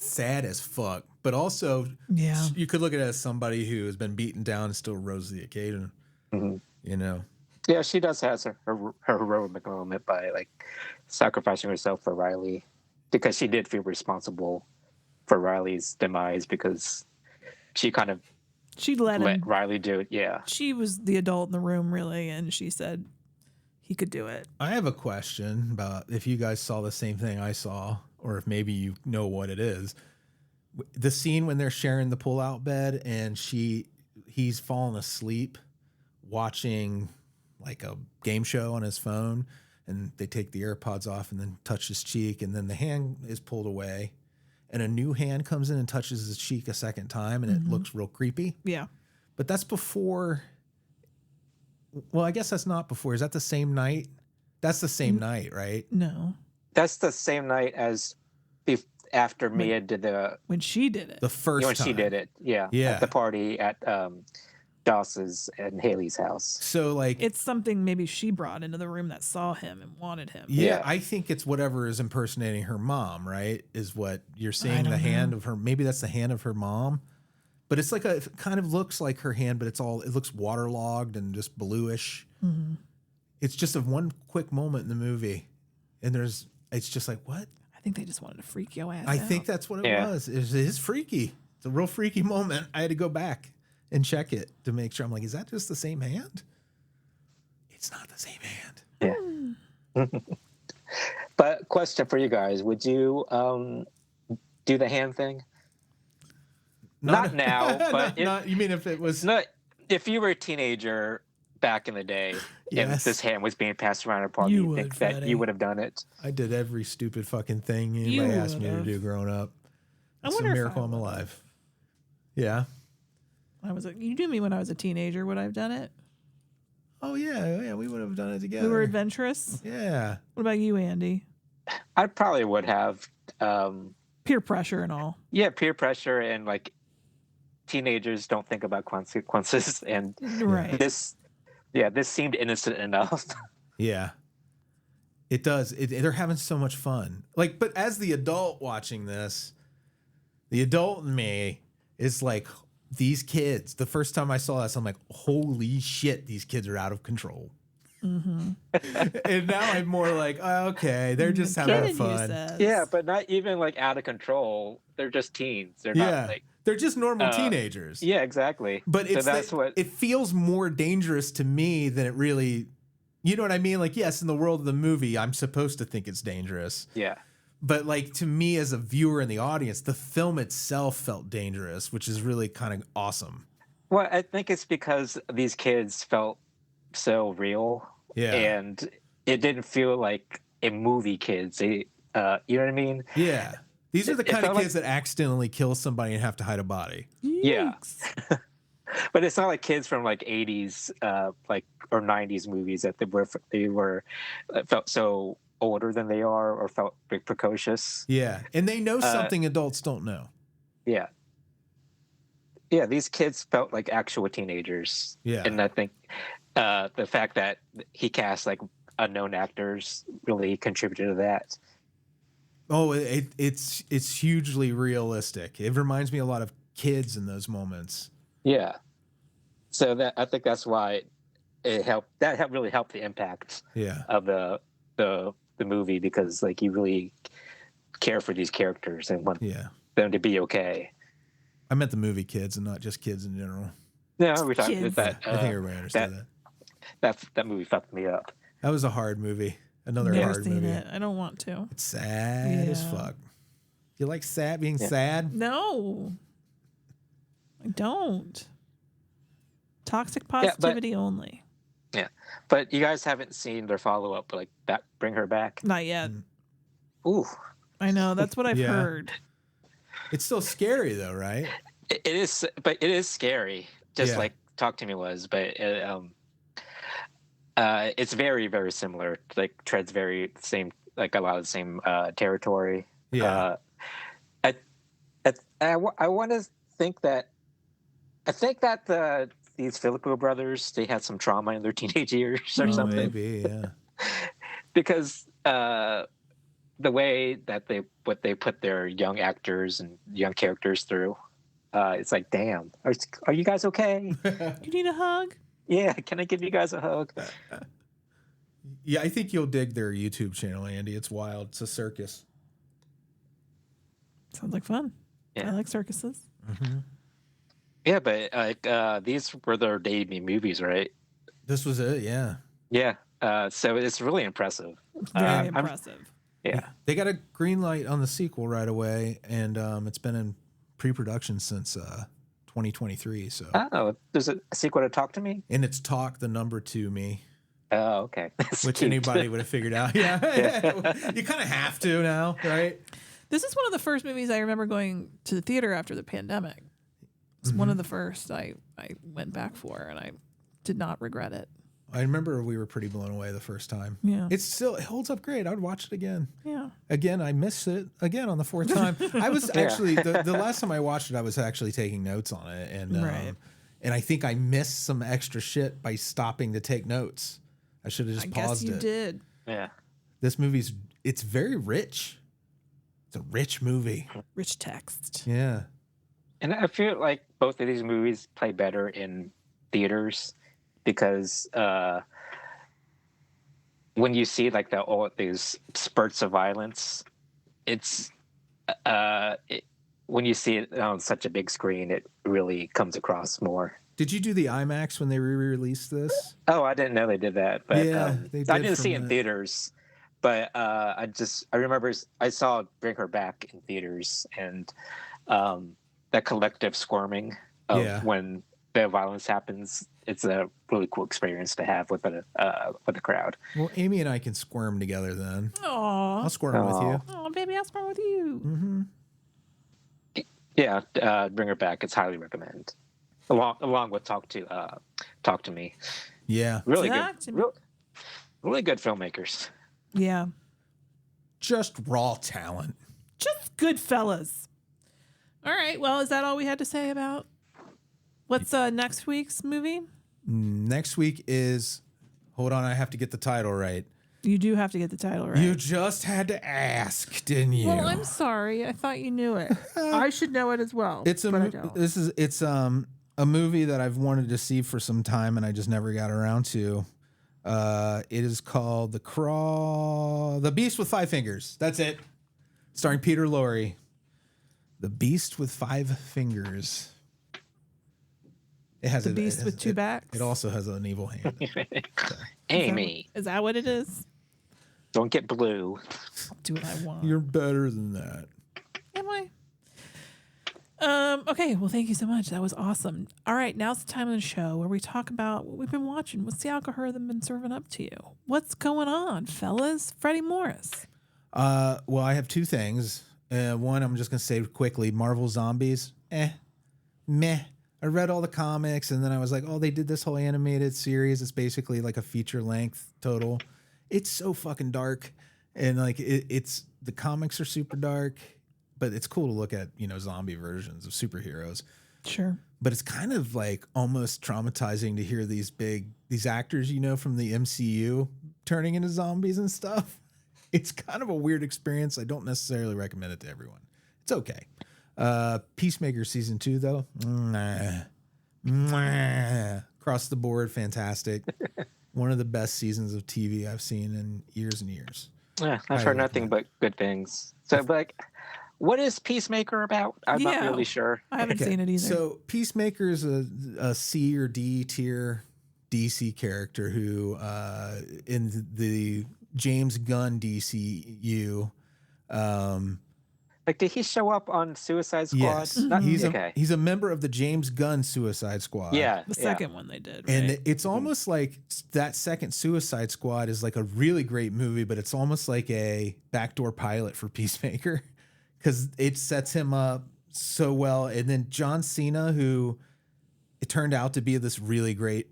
Sad as fuck, but also you could look at it as somebody who has been beaten down and still rose to the occasion. Yeah, she does have her heroic moment by like sacrificing herself for Riley, because she did feel responsible for Riley's demise because she kind of let Riley do it. Yeah, she was the adult in the room, really, and she said he could do it. I have a question about if you guys saw the same thing I saw, or if maybe you know what it is. The scene when they're sharing the pull-out bed and he's fallen asleep watching like a game show on his phone, and they take the AirPods off and then touch his cheek, and then the hand is pulled away and a new hand comes in and touches his cheek a second time, and it looks real creepy. Yeah. But that's before Well, I guess that's not before. Is that the same night? That's the same night, right? No. That's the same night as after Mia did when she did it. The first when time. she did it. Yeah. Yeah. At the party at Doss's and Haley's house. So like It's something maybe she brought into the room that saw him and wanted him. yeah, I think it's whatever is impersonating her mom, right? Is what you're seeing the hand of her. Maybe that's the hand of her mom. But it's like it kind of looks like her hand, but it looks waterlogged and just bluish. Mm-hmm. It's just a one quick moment in the movie. And it's just like, what? I think they just wanted to freak your ass I out. think that's what it was. It is freaky. It's a real freaky moment. I had to go back and check it to make sure. I'm like, is that just the same hand? It's not the same hand. Yeah. But question for you guys: would you do the hand thing? Not now, but you mean if it was if you were a teenager back in the day and this hand was being passed around at a party, you think that you would have done it? I did every stupid fucking thing anybody asked me to do growing up. It's a miracle I'm alive. Yeah. You knew me when I was a teenager. Would I have done it? Oh yeah, we would have done it together. We were adventurous. Yeah. What about you, Andy? I probably would have. Peer pressure and all. Yeah, peer pressure and like teenagers don't think about consequences, and this seemed innocent enough. Yeah. It does. They're having so much fun. Like, but as the adult watching this, the adult in me is like, these kids, the first time I saw this, I'm like, holy shit, these kids are out of control. Mm-hmm. And now I'm more like, oh, okay, they're just having fun. Yeah, but not even like out of control. They're just teens. They're not like, they're just normal teenagers. Yeah, exactly. But it feels more dangerous to me than it really, you know what I mean? Like, yes, in the world of the movie, I'm supposed to think it's dangerous. Yeah. But like to me as a viewer in the audience, the film itself felt dangerous, which is really kind of awesome. Well, I think it's because these kids felt so real. Yeah. And it didn't feel like a movie kids. You know what I mean? Yeah. These are the kind of kids that accidentally kill somebody and have to hide a body. Yeah. But it's not like kids from like 80s or 90s movies that they were felt so older than they are or felt precocious. Yeah. And they know something adults don't know. Yeah. Yeah, these kids felt like actual teenagers. Yeah. And I think the fact that he cast like unknown actors really contributed to that. Oh, it's hugely realistic. It reminds me a lot of kids in those moments. Yeah. So I think that's why it helped. That really helped the impact. Yeah. Of the movie, because like you really care for these characters and want them to be okay. I meant the movie kids and not just kids in general. Yeah, we talked about that. I think everybody understood that. That movie fucked me up. That was a hard movie. Another Never hard seen movie. it. I don't want to. It's sad as fuck. You like being sad? No, I don't. Toxic positivity only. Yeah, but you guys haven't seen their follow-up, like Bring Her Back? Not yet. Ooh. I know, that's what I've heard. It's still scary though, right? It is, but it is scary. Just like Talk to Me was, but it's very, very similar. Like treads very same, like a lot of the same territory. Yeah. I want to think that. I think that these Filippo brothers, they had some trauma in their teenage years or something. Maybe, yeah. Because the way that they put their young actors and young characters through, it's like, damn, are you guys okay? You need a hug? Yeah, can I give you guys a hug? Yeah, I think you'll dig their YouTube channel, Andy. It's wild. It's a circus. Sounds like fun. Yeah. I like circuses. Mm-hmm. Yeah, but like these were their debut movies, right? This was it, yeah. Yeah. So it's really impressive. Very impressive. Yeah. They got a green light on the sequel right away, and it's been in pre-production since 2023. So. Oh, there's a sequel to Talk to Me? And it's Talk the Number 2 Me. Oh, okay. That's which cute. anybody would have figured out. Yeah. You kind of have to now, right? This is one of the first movies I remember going to the theater after the pandemic. It's one of the first I went back for, and I did not regret it. I remember we were pretty blown away the first time. Yeah. It holds up great. I'd watch it again. Yeah. Again, I missed it again on the fourth time. I was actually, the last time I watched it, I was actually taking notes on it. And I think I missed some extra shit by stopping to take notes. I should have just paused it. I guess you did. Yeah. This movie's, it's very rich. It's a rich movie. Rich text. Yeah. And I feel like both of these movies play better in theaters because when you see like all these spurts of violence, it's when you see it on such a big screen, it really comes across more. Did you do the IMAX when they re-released this? Oh, I didn't know they did that. But Yeah, they did I didn't see it from in the- theaters. But I remember I saw Bring Her Back in theaters, and that collective squirming of when the violence happens, it's a really cool experience to have with the crowd. Well, Amy and I can squirm together then. Aw. I'll squirm with you. Oh, baby, I'll squirm with you. Mm-hmm. Yeah, Bring Her Back. It's highly recommended. Along with Talk to Me. Yeah. Really Talk good. to Me. Really good filmmakers. Yeah. Just raw talent. Just good fellas. All right. Well, is that all we had to say about what's next week's movie? Next week is, hold on, I have to get the title right. You do have to get the title right. You just had to ask, didn't you? Well, I'm sorry. I thought you knew it. I should know it as well. It's but I don't. it's a movie that I've wanted to see for some time and I just never got around to. It is called The Beast with Five Fingers. That's it. Starring Peter Lorre. The Beast with Five Fingers. It has The Beast with two backs. It also has an evil hand. Amy, Is that what it is? don't get blue. I'll do what I want. You're better than that. Am I? Okay, well, thank you so much. That was awesome. All right, now's the time of the show where we talk about what we've been watching. What's the algorithm been serving up to you? What's going on, fellas? Freddie Morris. Well, I have two things. One, I'm just going to say quickly, Marvel Zombies. Meh. I read all the comics and then I was like, oh, they did this whole animated series. It's basically like a feature length total. It's so fucking dark. And like, it's the comics are super dark, but it's cool to look at, zombie versions of superheroes. Sure. But it's kind of like almost traumatizing to hear these actors, from the MCU turning into zombies and stuff. It's kind of a weird experience. I don't necessarily recommend it to everyone. It's okay. Peacemaker season 2 though. Across the board, fantastic. One of the best seasons of TV I've seen in years and years. Yeah, I've heard nothing but good things. So, like, what is Peacemaker about? I'm not really sure. I haven't seen it either. So Peacemaker is a C or D tier DC character who, in the James Gunn DCU, like, did he show up on Suicide Squad? Yes, he's a member of the James Gunn Suicide Squad. Yeah, the second one they did, right? And it's almost like that second Suicide Squad is like a really great movie, but it's almost like a backdoor pilot for Peacemaker because it sets him up so well. And then John Cena, who it turned out to be this really great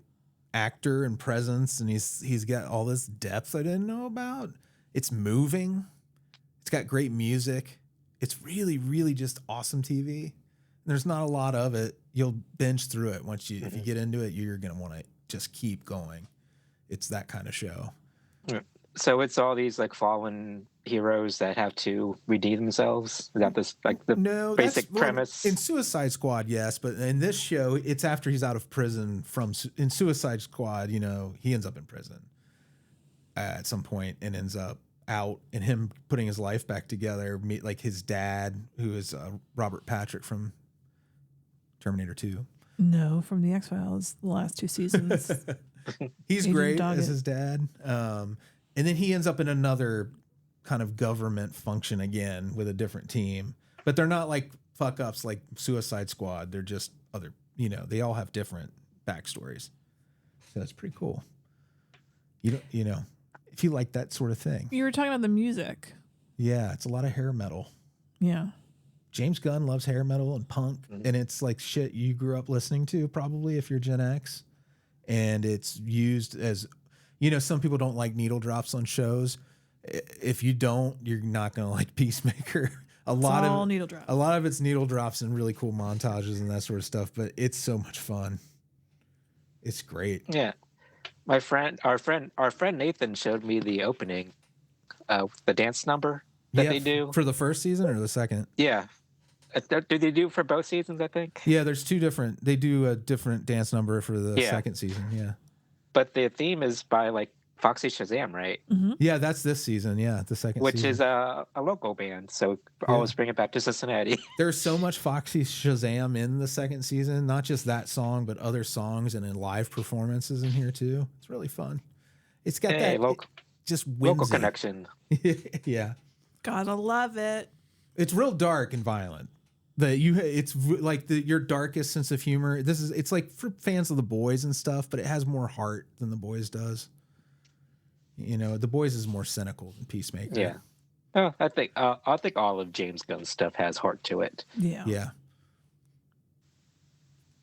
actor and presence, and he's got all this depth I didn't know about. It's moving. It's got great music. It's really, really just awesome TV. There's not a lot of it. You'll binge through it if you get into it, you're going to want to just keep going. It's that kind of show. So it's all these like fallen heroes that have to redeem themselves. Is that this like the basic premise? In Suicide Squad, yes, but in this show, it's after he's out of prison in Suicide Squad, he ends up in prison at some point and ends up out, and him putting his life back together, like his dad, who is Robert Patrick from Terminator 2. No, from the X-Files, the last 2 seasons. He's Agent great Doggett. as his dad. And then he ends up in another kind of government function again with a different team. But they're not like fuck ups like Suicide Squad. They're just other, they all have different backstories. So that's pretty cool. If you like that sort of thing. You were talking about the music. Yeah, it's a lot of hair metal. Yeah. James Gunn loves hair metal and punk, and it's like shit you grew up listening to probably if you're Gen X. and it's used as, some people don't like needle drops on shows. If you don't, you're not going to like Peacemaker. A lot of it's needle drops and really cool montages and that sort of stuff, but it's so much fun. It's great. Yeah. Our friend Nathan showed me the opening, the dance number that they do for the first season or the second. Yeah, do they do for both seasons? I think. Yeah, there's two different. They do a different dance number for the second season. Yeah, but the theme is by like Foxy Shazam, right? Mm-hmm. Yeah, that's this season. Yeah, the second which season. Is a local band, so always bring it back to Cincinnati. There's so much Foxy Shazam in the second season, not just that song, but other songs and in live performances in here too. It's really fun. It's got that just whimsy. Local connection. Yeah, gotta love it. It's real dark and violent. It's like your darkest sense of humor. It's like for fans of The Boys and stuff, but it has more heart than The Boys does. The Boys is more cynical than Peacemaker. Yeah. Oh, I think all of James Gunn's stuff has heart to it. Yeah. Yeah.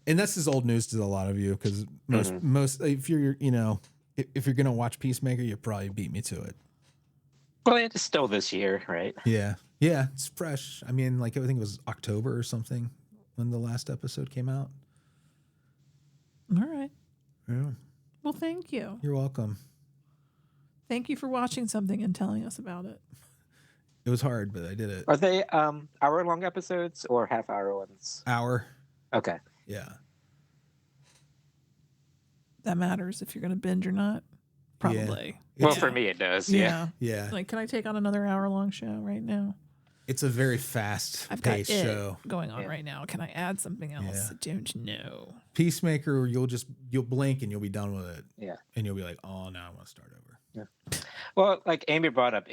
And this is old news to a lot of you because most if you're if you're gonna watch Peacemaker, you probably beat me to it. Well, it's still this year, right? Yeah. Yeah, it's fresh. I mean, I think it was October or something when the last episode came out. All right. Yeah. Well, thank you. You're welcome. Thank you for watching something and telling us about it. It was hard, but I did it. Are they hour-long episodes or half-hour ones? Hour. Okay. Yeah. That matters if you're going to binge or not. Probably. Yeah. Well, for me it does. Yeah. Yeah. Can I take on another hour-long show right now? It's a very fast-paced show going on right now. Can I add something else? I don't know. Peacemaker, you'll blink and you'll be done with it. Yeah. And you'll be like, oh, now I want to start over. Yeah. Well, like Amy brought up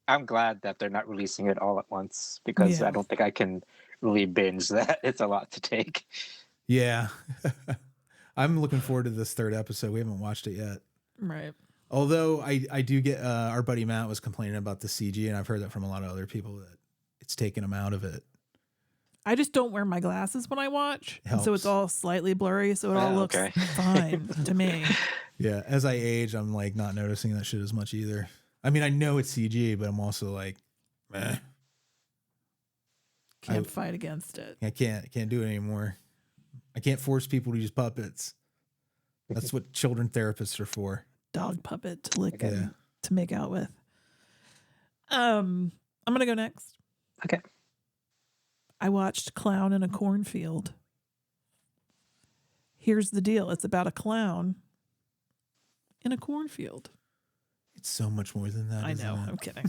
I'm glad that they're not releasing it all at once because I don't think I can really binge that. It's a lot to take. Yeah. I'm looking forward to this third episode. We haven't watched it yet. Right. Although I do get our buddy Matt was complaining about the CG, and I've heard that from a lot of other people that it's taken him out of it. I just don't wear my glasses when I watch, and so it's all slightly blurry, so it all looks fine to me. Yeah, as I age, I'm not noticing that shit as much either. I mean, I know it's CG, but I'm also like, meh. Can't fight against it. I can't do it anymore. I can't force people to use puppets. That's what children therapists are for. Dog puppet to lick and to make out with. I'm gonna go next. Okay. I watched Clown in a Cornfield. Here's the deal. It's about a clown in a cornfield. It's so much more than that. I know. I'm kidding.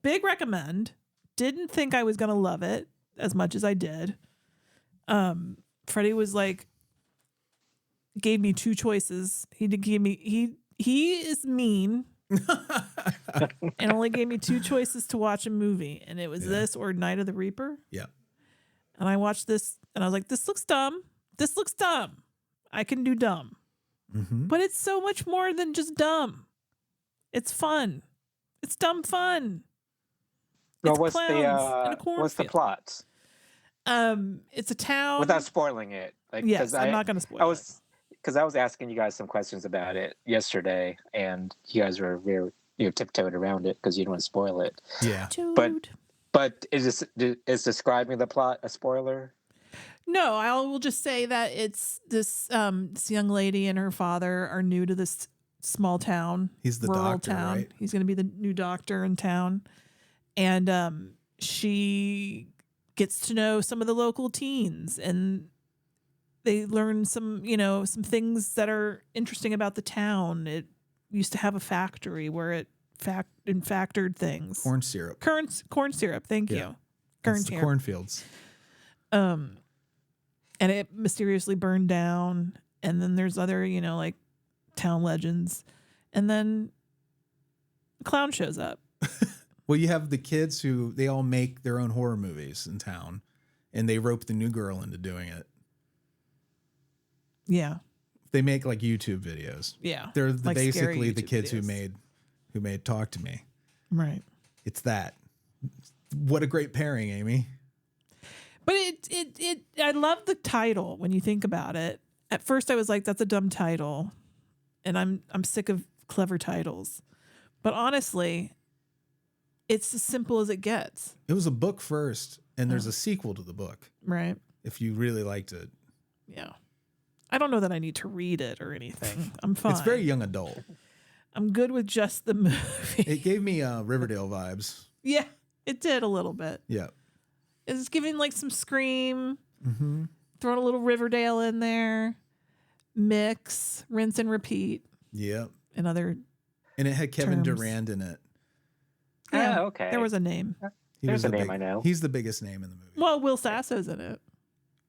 Big recommend. Didn't think I was gonna love it as much as I did. Freddy was gave me two choices. He is mean and only gave me two choices to watch a movie, and it was this or Night of the Reaper. Yeah. And I watched this and I was like, this looks dumb. This looks dumb. I can do dumb. Mm-hmm. But it's so much more than just dumb. It's fun. It's dumb fun. Well, it's what's the plot? It's a town. Without spoiling it. Yes, I'm not going to spoil it. Because I was asking you guys some questions about it yesterday, and you guys were very tiptoed around it because you didn't want to spoil it. Yeah. But is describing the plot a spoiler? No, I will just say that it's this young lady and her father are new to this small town. He's the rural doctor, town. right? He's going to be the new doctor in town, and she gets to know some of the local teens, and they learn some things that are interesting about the town. It used to have a factory where it factored things. Corn syrup. Corn syrup. Thank you. Cornfields. And it mysteriously burned down. And then there's other, town legends. And then a clown shows up. Well, you have the kids who they all make their own horror movies in town, and they rope the new girl into doing it. Yeah. They make YouTube videos. Yeah. They're like basically the YouTube kids videos. who made Talk to Me. Right. It's that. What a great pairing, Amy. But I love the title when you think about it. At first I was like, that's a dumb title. And I'm sick of clever titles. But honestly, it's as simple as it gets. It was a book first, and there's a sequel to the book. Right. If you really liked it. Yeah. I don't know that I need to read it or anything. I'm fine. It's very young adult. I'm good with just the movie. It gave me Riverdale vibes. Yeah, it did a little bit. Yeah. It's giving like some Scream, Mm-hmm. throwing a little Riverdale in there, mix, rinse and repeat, Yeah. and other. And it had Kevin terms. Durand in it. Yeah, okay. There was a name. There's a name I know. He's the biggest name in the movie. Well, Will Sasso's in it.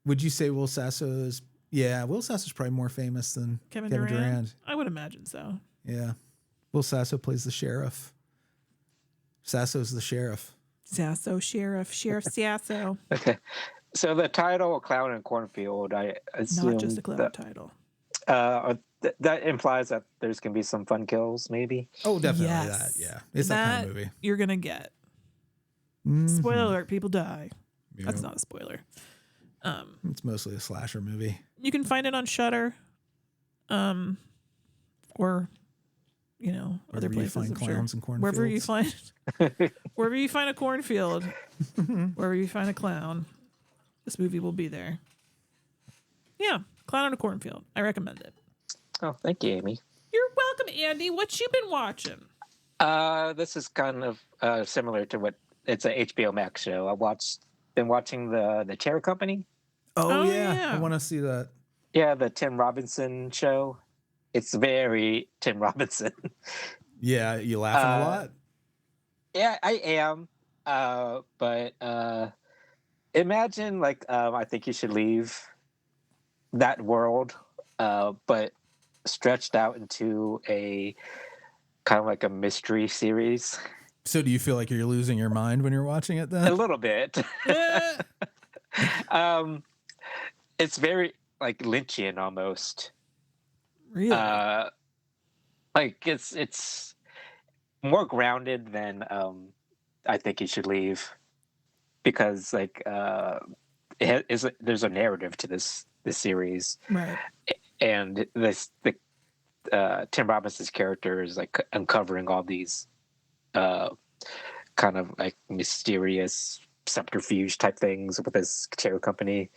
Would you say Will Sasso's? Yeah, Will Sasso's probably more famous than Kevin Durand. Durand? I would imagine so. Yeah. Will Sasso plays the sheriff. Sasso's the sheriff. Sasso, Sheriff Sasso. Okay. So the title Clown in Cornfield, I assume Not just a clever title. that implies that there's going to be some fun kills, maybe. Oh, definitely Yes. that. Yeah. It's that kind of movie. You're going to get. Mhm. Spoiler alert, people die. Yeah. That's not a spoiler. It's mostly a slasher movie. You can find it on Shudder, or other Wherever you places. find I'm clowns sure. and cornfields. Wherever you find a cornfield, wherever you find a clown, this movie will be there. Yeah, Clown in a Cornfield. I recommend it. Oh, thank you, Amy. You're welcome, Andy. What you been watching? This is kind of similar to what it's a HBO Max show. Been watching the Terror Company. Oh, Oh, yeah. yeah. I want to see that. Yeah, the Tim Robinson show. It's very Tim Robinson. Yeah. You laughing a lot? Yeah, I am. But imagine like I think you should leave that world, but stretched out into a kind of like a mystery series. So do you feel like you're losing your mind when you're watching it A then? little bit. It's very like Lynchian almost. Really? Like it's more grounded than I think you should leave, because like there's a narrative to this series, right. and the Tim Robinson's character is like uncovering all these kind of like mysterious subterfuge type things with his terror company,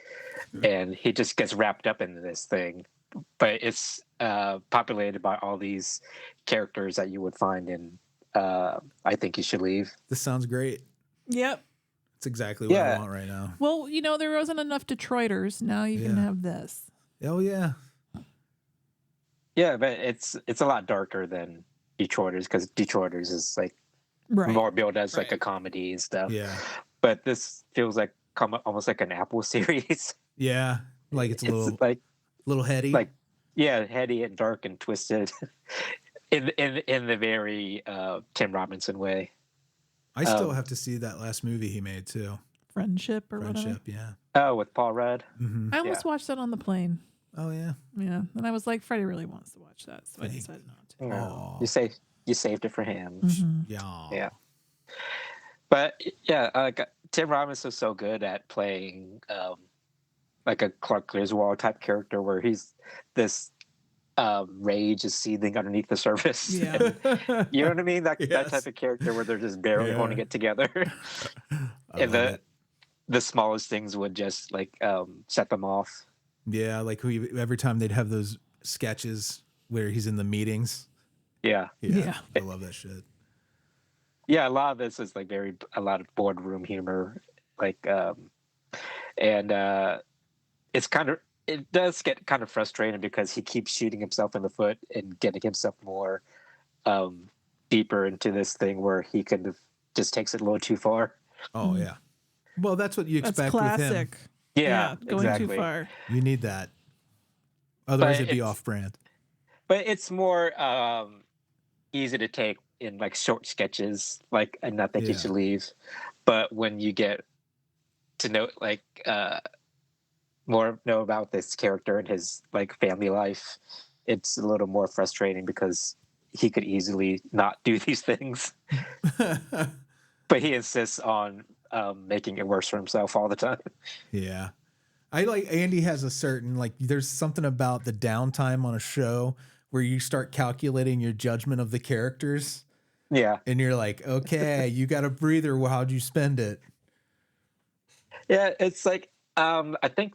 and he just gets wrapped up into this thing. But it's populated by all these characters that you would find in I Think You Should Leave. This sounds great. Yep. It's exactly what I Yeah. want right now. Well, there wasn't enough Detroiters. Now you can Yeah. have this. Oh, yeah. Yeah, but it's a lot darker than Detroiters, because Detroiters is like Right. more billed as like Right. a comedy and stuff. Yeah. But this feels like almost like an Apple series. Yeah. Like it's a It's little heady. like heady and dark and twisted in the very Tim Robinson way. I still have to see that last movie he made too. Friendship or Friendship, whatever. yeah. Oh, with Paul Rudd. Mm-hmm. I almost watched that on the plane. Oh, yeah. Yeah. And I was like, Freddie really wants to watch that. So I Thank- decided not to. Aw. You saved it for him. Mhm. Yeah. Yeah. But yeah, Tim Robinson's so good at playing like a Clark Griswold type character, where he's this rage is seething underneath the surface. Yeah. You know what I mean? That Yes. type of character where they're just barely Yeah. holding it together. I And love it. the smallest things would just like set them off. Yeah, like every time they'd have those sketches where he's in the meetings. Yeah. Yeah. I love that shit. Yeah, a lot of this is like a lot of boardroom humor, like and it does get kind of frustrating because he keeps shooting himself in the foot and getting himself more deeper into this thing where he kind of just takes it a little too far. Oh, yeah. Well, that's what you That's expect with him. classic. Yeah, Going exactly. too far. You need that. Otherwise, But it'd be it's- off brand. But it's more easy to take in like short sketches, like and not that you Yeah. should leave. But when you get to know like know about this character and his like family life, it's a little more frustrating because he could easily not do these things. But he insists on making it worse for himself all the time. Yeah. I like Andy has a certain, like, there's something about the downtime on a show where you start calculating your judgment of the characters. Yeah. And you're like, okay, you got a breather. Well, how'd you spend it? Yeah, it's like I think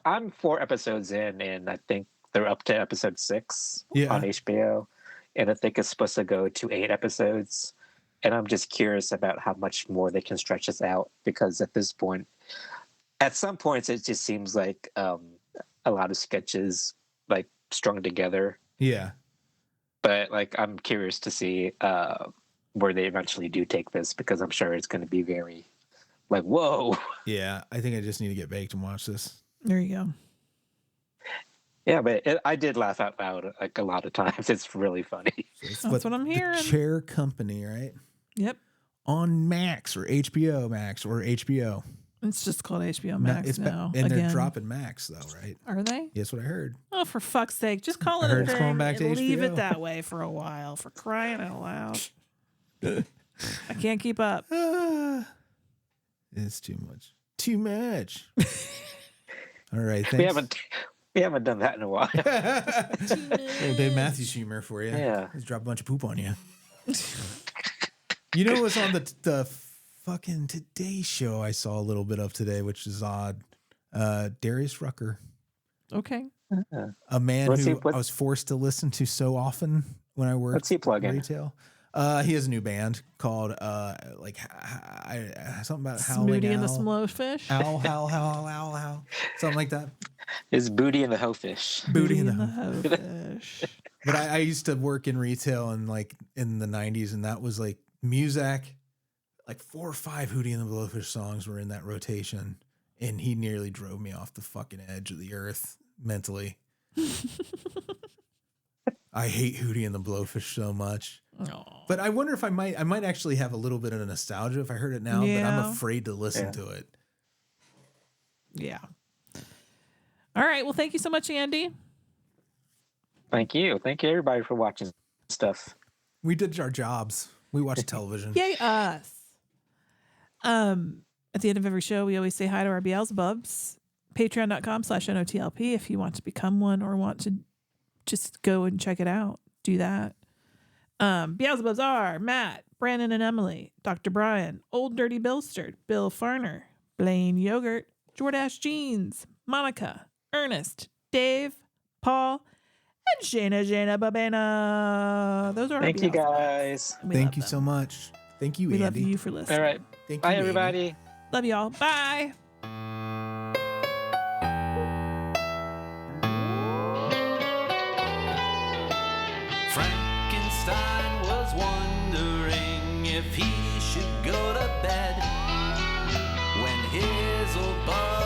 I'm 4 episodes in, and I think they're up to episode 6 on HBO, and I think it's supposed to go to 8 episodes. And I'm just curious about how much more they can stretch this out, because at this point, at some points, it just seems like a lot of sketches like strung together. Yeah. But like, I'm curious to see where they eventually do take this, because I'm sure it's going to be very like, whoa. Yeah, I think I just need to get baked and watch this. There you go. Yeah, but I did laugh out loud like a lot of times. It's really funny. It's That's what I'm hearing. The Chair Company, right? Yep. On Max or HBO Max or HBO. It's just called HBO Max now. And they're dropping Max though, right? Are they? Yes, what I heard. Oh, for fuck's sake. Just call I it heard a it's thing going back to and leave HBO. it that way for a while. For crying out loud. I can't keep up. It's too much. Too much. All right, thanks. We haven't done that in a while. Little Dave Matthews humor for you. Yeah. Let's drop a bunch of poop on you. You know what's on the fucking Today Show I saw a little bit of today, which is odd. Darius Rucker. Okay. A man who I was forced to listen to so often when I worked What's he plugging? retail. He has a new band called something about howling Smoothie and the owl. Slowfish. Owl, howl, howl, owl, howl. Something like that. Is Booty and the Hoe Fish. Booty and the Hoe Fish. But I used to work in retail and like in the 90s, and that was like Muzak, like 4 or 5 Hootie and the Blowfish songs were in that rotation, and he nearly drove me off the fucking edge of the earth mentally. I hate Hootie and the Blowfish so much. Aww. But I wonder if I might actually have a little bit of nostalgia if I heard it now, but I'm afraid to listen to it. Yeah. All right. Well, thank you so much, Andy. Thank you. Thank you, everybody, for watching stuff. We did our jobs. We watched television. Yay, us. At the end of every show, we always say hi to our Beelzebubs. Patreon.com/NOTLP if you want to become one or want to just go and check it out. Do that. Beelzebubs are Matt, Branan and Emily, Dr. Brian, Old Dirty Billsterd, Bill Fahrner, Blayne Yogurt, Jordache Jeans, Monica, Ernest, Dave, Paul, and Shayna Babena. Those are our Thank you, guys. Thank you so much. Thank you, We Andy. love you for listening. All right. Thank Bye, you, everybody. Andy. Love y'all. Bye. Frankenstein was wondering if he should go to bed when his old buddy